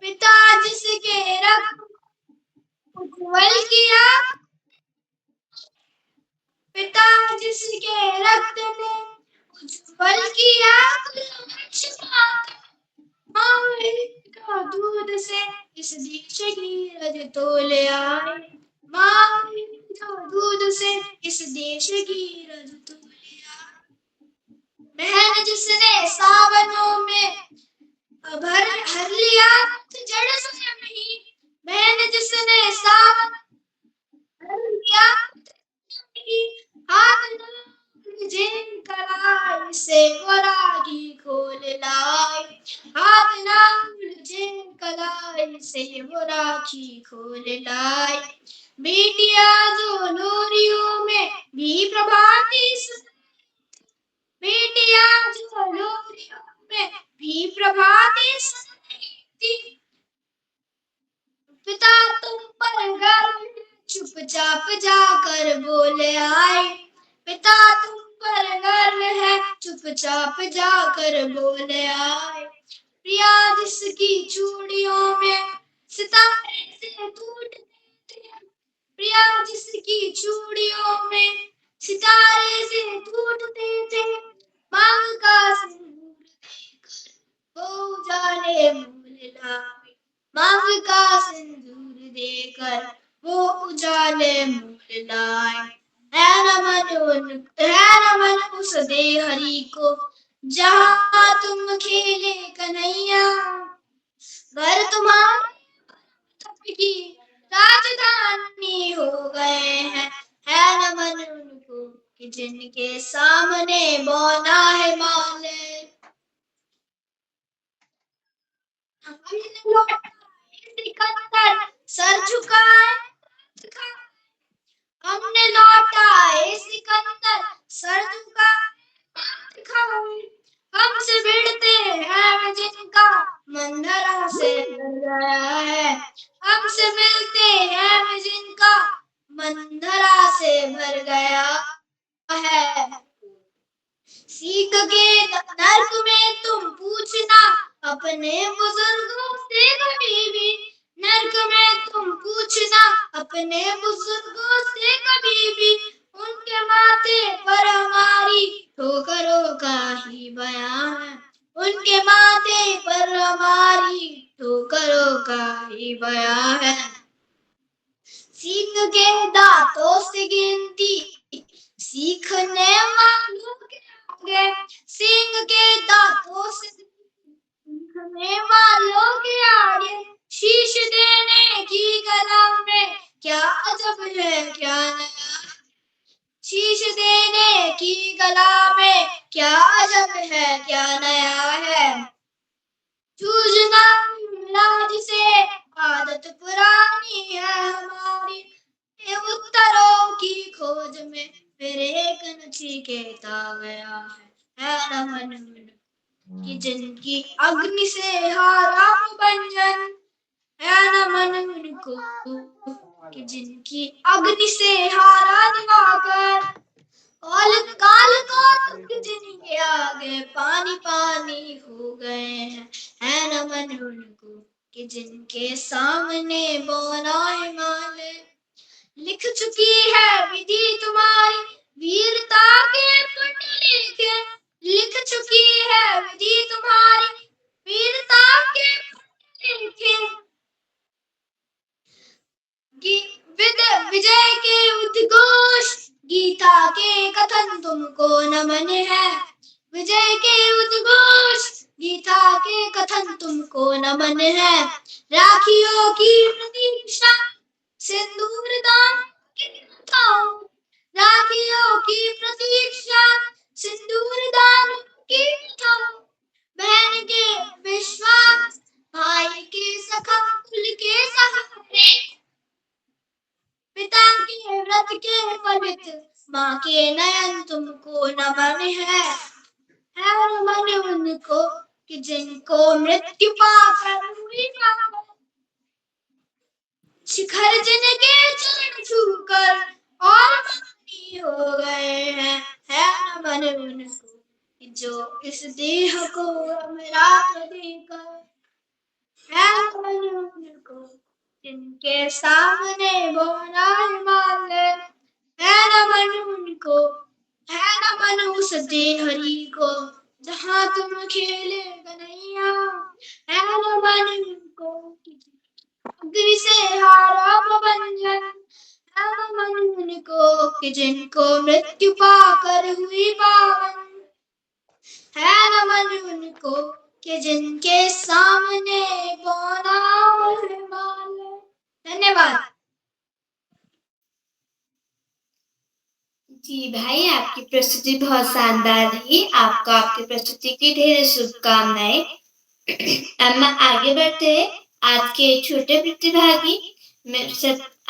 Speaker 5: पिता जिसके रक्त उज्ज्वल किया, पिता जिसके रक्त ने उज्ज्वल किया का दूध से इस देश की रज तोले आए। माँ का दूध से इस देश की रज तोले आए। बहन जिसने सावनों में हर लिया जड़ से नहीं, बहन जिसने सावन हर लिया हाथ जिन कलाई से वो रागी खोल लाए। हाथ नाम जिन कलाई से वो राखी खोल लाए। बेटिया जो लोरियों में भी प्रभाती, बेटिया जो लोरियों में भी प्रभाती सुनती। पिता तुम पर गर्व चुपचाप जाकर बोले आए। पिता तुम पर गर्व है चुपचाप जाकर बोले आए। प्रिया जिसकी चूड़ियों में सितारे से टूटते थे, प्रिया जिसकी चूड़ियों में सितारे से टूटते थे, मांग का सिंदूर देकर वो उजाले मोल लाए। मांग का सिंदूर देकर वो उजाले मोल लाए। है नमन उस देहरी को जहाँ तुम खेले कन्हैया, घर तुम्हारे की राजधानी हो गए हैं। है नमन उनको कि जिनके सामने बौना हिमालय। सिकंदर सर झुकाए, हमने लौटाए सिकंदर सर झुकाए। हमसे भिड़ते हैं जिनका मंदरा से भर गया है। हमसे मिलते हैं जिनका मंदरा से भर गया है। सीख के नर्क में तुम पूछना अपने बुजुर्गों से कभी भी, नर्क में तुम पूछना अपने बुजुर्गों से कभी भी। उनके माथे पर हमारी ठोकरों का ही बयान है, उनके माथे पर हमारी ठोकरों का ही बयान है। सीख के दांतों से गिनती सीखने वालों के आगे, सींग के दांतों से सीखने वालों के आगे, शीश देने की कला में क्या अजब है क्या नया। शीश देने की कला में क्या अजब है क्या नया है। जूझना मिला जिसे आदत पुरानी है हमारी, ये उत्तरों की खोज में फिर एक नचिकेता गया है नमन कि जिनकी अग्नि से हारा भंजन। है नमन उनको कि जिनकी अग्नि से हारा दिवाकर के पानी पानी हो गए हैं, है न मन उनको कि जिनके सामने बोना हिमालय। लिख चुकी है विधि तुम्हारी वीरता के पुण्य, लिख चुकी है विधि तुम्हारी वीरता के पुण्य। विजय के उद्घोष गीता के कथन तुमको नमन है, विजय के उद्घोष गीता के कथन तुमको नमन है। राखियों की प्रतीक्षा सिंदूर दान की कथाओं, राखियों की प्रतीक्षा सिंदूर दान की कथाओं। बहन के विश्वास भाई के सखा कुल के सहारे, पिता के व्रत के फलित माँ के नयन तुमको नमन है नमन उनको कि जिनको मृत्यु पाकर हुई पावन। शिखर जिनके चरण छूकर और पानी हो गए हैं, है नमन उनको कि जो इस देह को अमृत देकर, है नमन उनको जिनके सामने बोना हिमालय। है नमन उनको, है नमन उस देहरी को जहाँ तुम खेले कन्हैया। है नमन उनको अग्नि से हारा प्रभंजन, है नमन उनको कि जिनको मृत्यु पाकर हुई पावन। है नमन उनको कि जिनके सामने बोना हिमालय। धन्यवाद।
Speaker 3: जी भाई, आपकी प्रस्तुति बहुत शानदार रही। आपको आपकी प्रस्तुति की ढेर शुभकामनाएं। अब मैं आगे बढ़ते हैं। आज के छोटे प्रतिभागी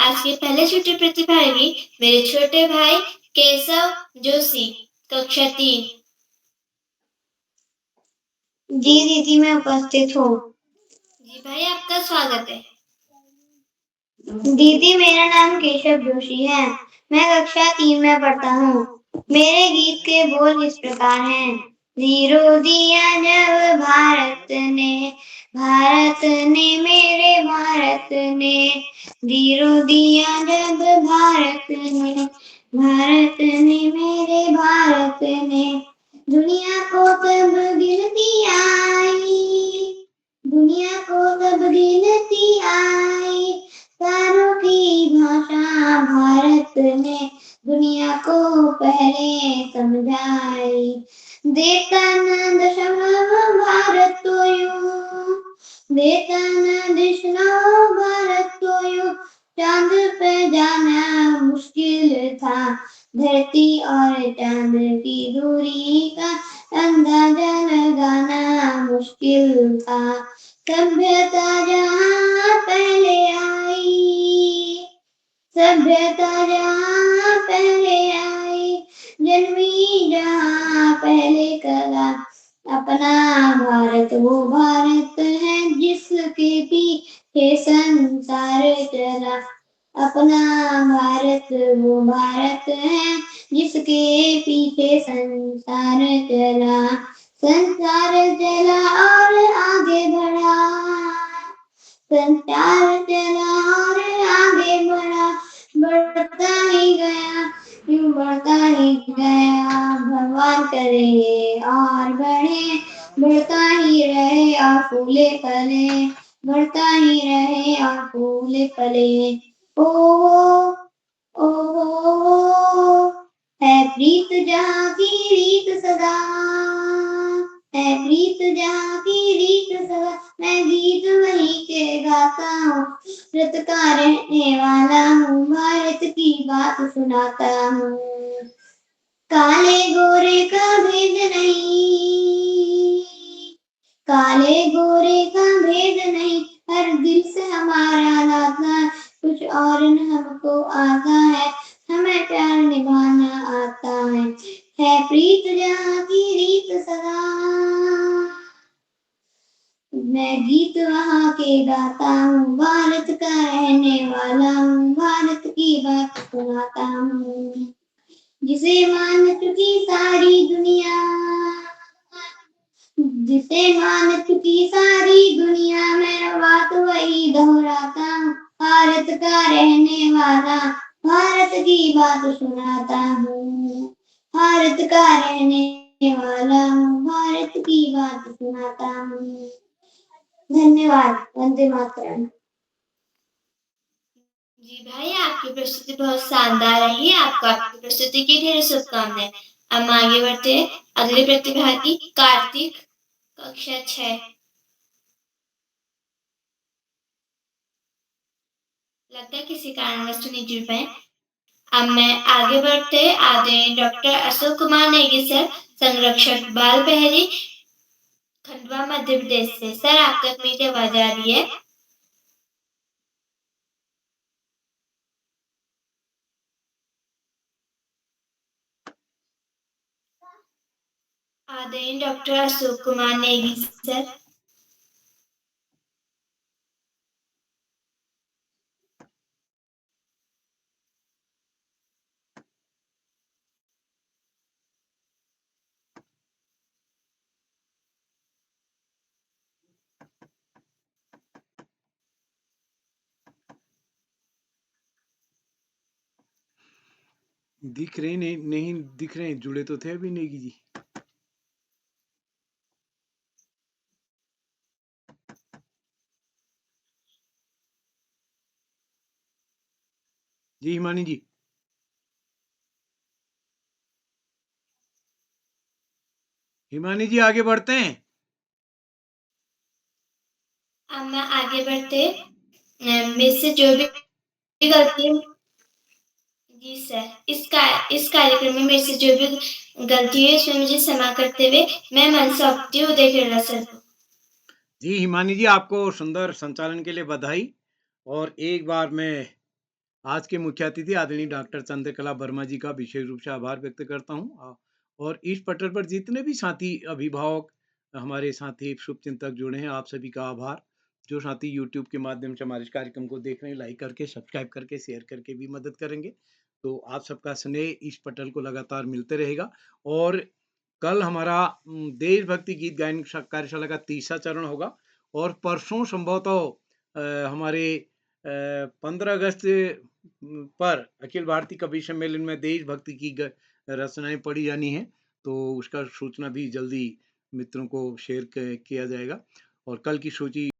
Speaker 3: आज के पहले छोटे प्रतिभागी मेरे छोटे भाई केशव जोशी, कक्षा 3।
Speaker 5: जी दीदी, मैं उपस्थित हूँ।
Speaker 3: जी भाई, आपका स्वागत है।
Speaker 5: दीदी, मेरा नाम केशव जोशी है, मैं कक्षा 3 में पढ़ता हूँ। मेरे गीत के बोल इस प्रकार हैं। वीरों दिया जब भारत ने मेरे भारत ने, वीरों दिया जब भारत ने मेरे भारत ने। दुनिया को तब गिनती आई, दुनिया को तब गिनती आई, तारों की भाषा भारत ने दुनिया को पहले समझाई। देता न दशमलव भारत तो यूं, देता न दशमलव भारत तो यूं, चांद पे जाना मुश्किल था, धरती और चांद की दूरी का अंदाजा लगाना मुश्किल था। सभ्यता जहाँ पहले आई, सभ्यता जहाँ पहले आई, जन्मी जहाँ पहले कला। अपना भारत वो भारत है जिसके पीछे संसार चला। अपना भारत वो भारत है जिसके पीछे संसार चला। संसार चला और आगे बढ़ा, संसार चला और आगे बढ़ा, बढ़ता ही गया, यूं बढ़ता ही गया। भगवान करे और बढ़े, बढ़ता ही रहे और फूले फले, बढ़ता ही रहे और फूले फले। ओ है प्रीत जहाँ की रीत सदा, है प्रीत जहाँ की रीत सदा। मैं गीत वहीं के गाता हूँ, व्रत का रहने वाला हूँ, भारत की बात सुनाता हूँ। काले गोरे का भेद नहीं, काले गोरे का भेद नहीं, हर दिल से हमारा नाता कुछ और न हमको आता है, हमें प्यार निभाना आता है प्रीत जहाँ की रीत सदा। मैं गीत वहाँ के गाता हूँ, भारत का रहने वाला हूँ, भारत की बात सुनाता हूँ। जिसे मान चुकी सारी दुनिया, जिसे मान चुकी सारी दुनिया, मैं बात वही दोहराता हूँ। भारत का रहने वाला, भारत की बात सुनाता हूँ। भारत का रहने वाला हूँ, भारत की बात सुनाता हूँ। धन्यवाद। वंदे मातरम। जी भाई, आपकी प्रस्तुति बहुत शानदार रही। आपको आपकी प्रस्तुति की ढेर शुभकामनाएं। हम आगे बढ़ते हैं। अगले प्रतिभागी कार्तिक, कक्षा 6। लगता है किसी कारणवश नहीं जुड़ पाए। अब मैं आगे बढ़ते आदरणीय डॉक्टर अशोक कुमार नेगी सर, संरक्षक बाल बहरी, खंडवा मध्य प्रदेश से। सर, आप तक मेरी आवाज आ रही है? आदरणीय डॉक्टर अशोक कुमार नेगी सर।
Speaker 1: दिख रहे नहीं, नहीं दिख रहे, जुड़े तो थे अभी नेगी जी। जी हिमानी जी। हिमानी जी आगे बढ़ते हैं।
Speaker 5: अब मैं आगे बढ़ते मेरे से जो भी गलती, जी सर, इस कार्यक्रम में मेरे से जो भी गलती हुई उसमें मुझे क्षमा करते हुए मैं मन सौंपती हूँ उदय खेड़ा सर को।
Speaker 1: जी हिमानी जी, आपको सुंदर संचालन के लिए बधाई। और एक बार मैं आज के मुख्य अतिथि आदरणीय डॉक्टर चंद्रकला वर्मा जी का विशेष रूप से आभार व्यक्त करता हूँ। और इस पटल पर जितने भी साथी अभिभावक, हमारे साथी शुभचिंतक जुड़े हैं, आप सभी का आभार। जो साथी यूट्यूब के माध्यम से हमारे इस कार्यक्रम को देख रहे हैं, लाइक करके, सब्सक्राइब करके, शेयर करके भी मदद करेंगे। तो आप सबका स्नेह इस पटल को लगातार मिलते रहेगा। और कल हमारा देशभक्ति गीत गायन कार्यशाला का तीसरा चरण होगा। और परसों संभवतः हमारे 15 अगस्त पर अखिल भारतीय कवि सम्मेलन में देशभक्ति की रचनाएं पढ़ी जानी है। तो उसका सूचना भी जल्दी मित्रों को शेयर किया जाएगा। और कल की सूची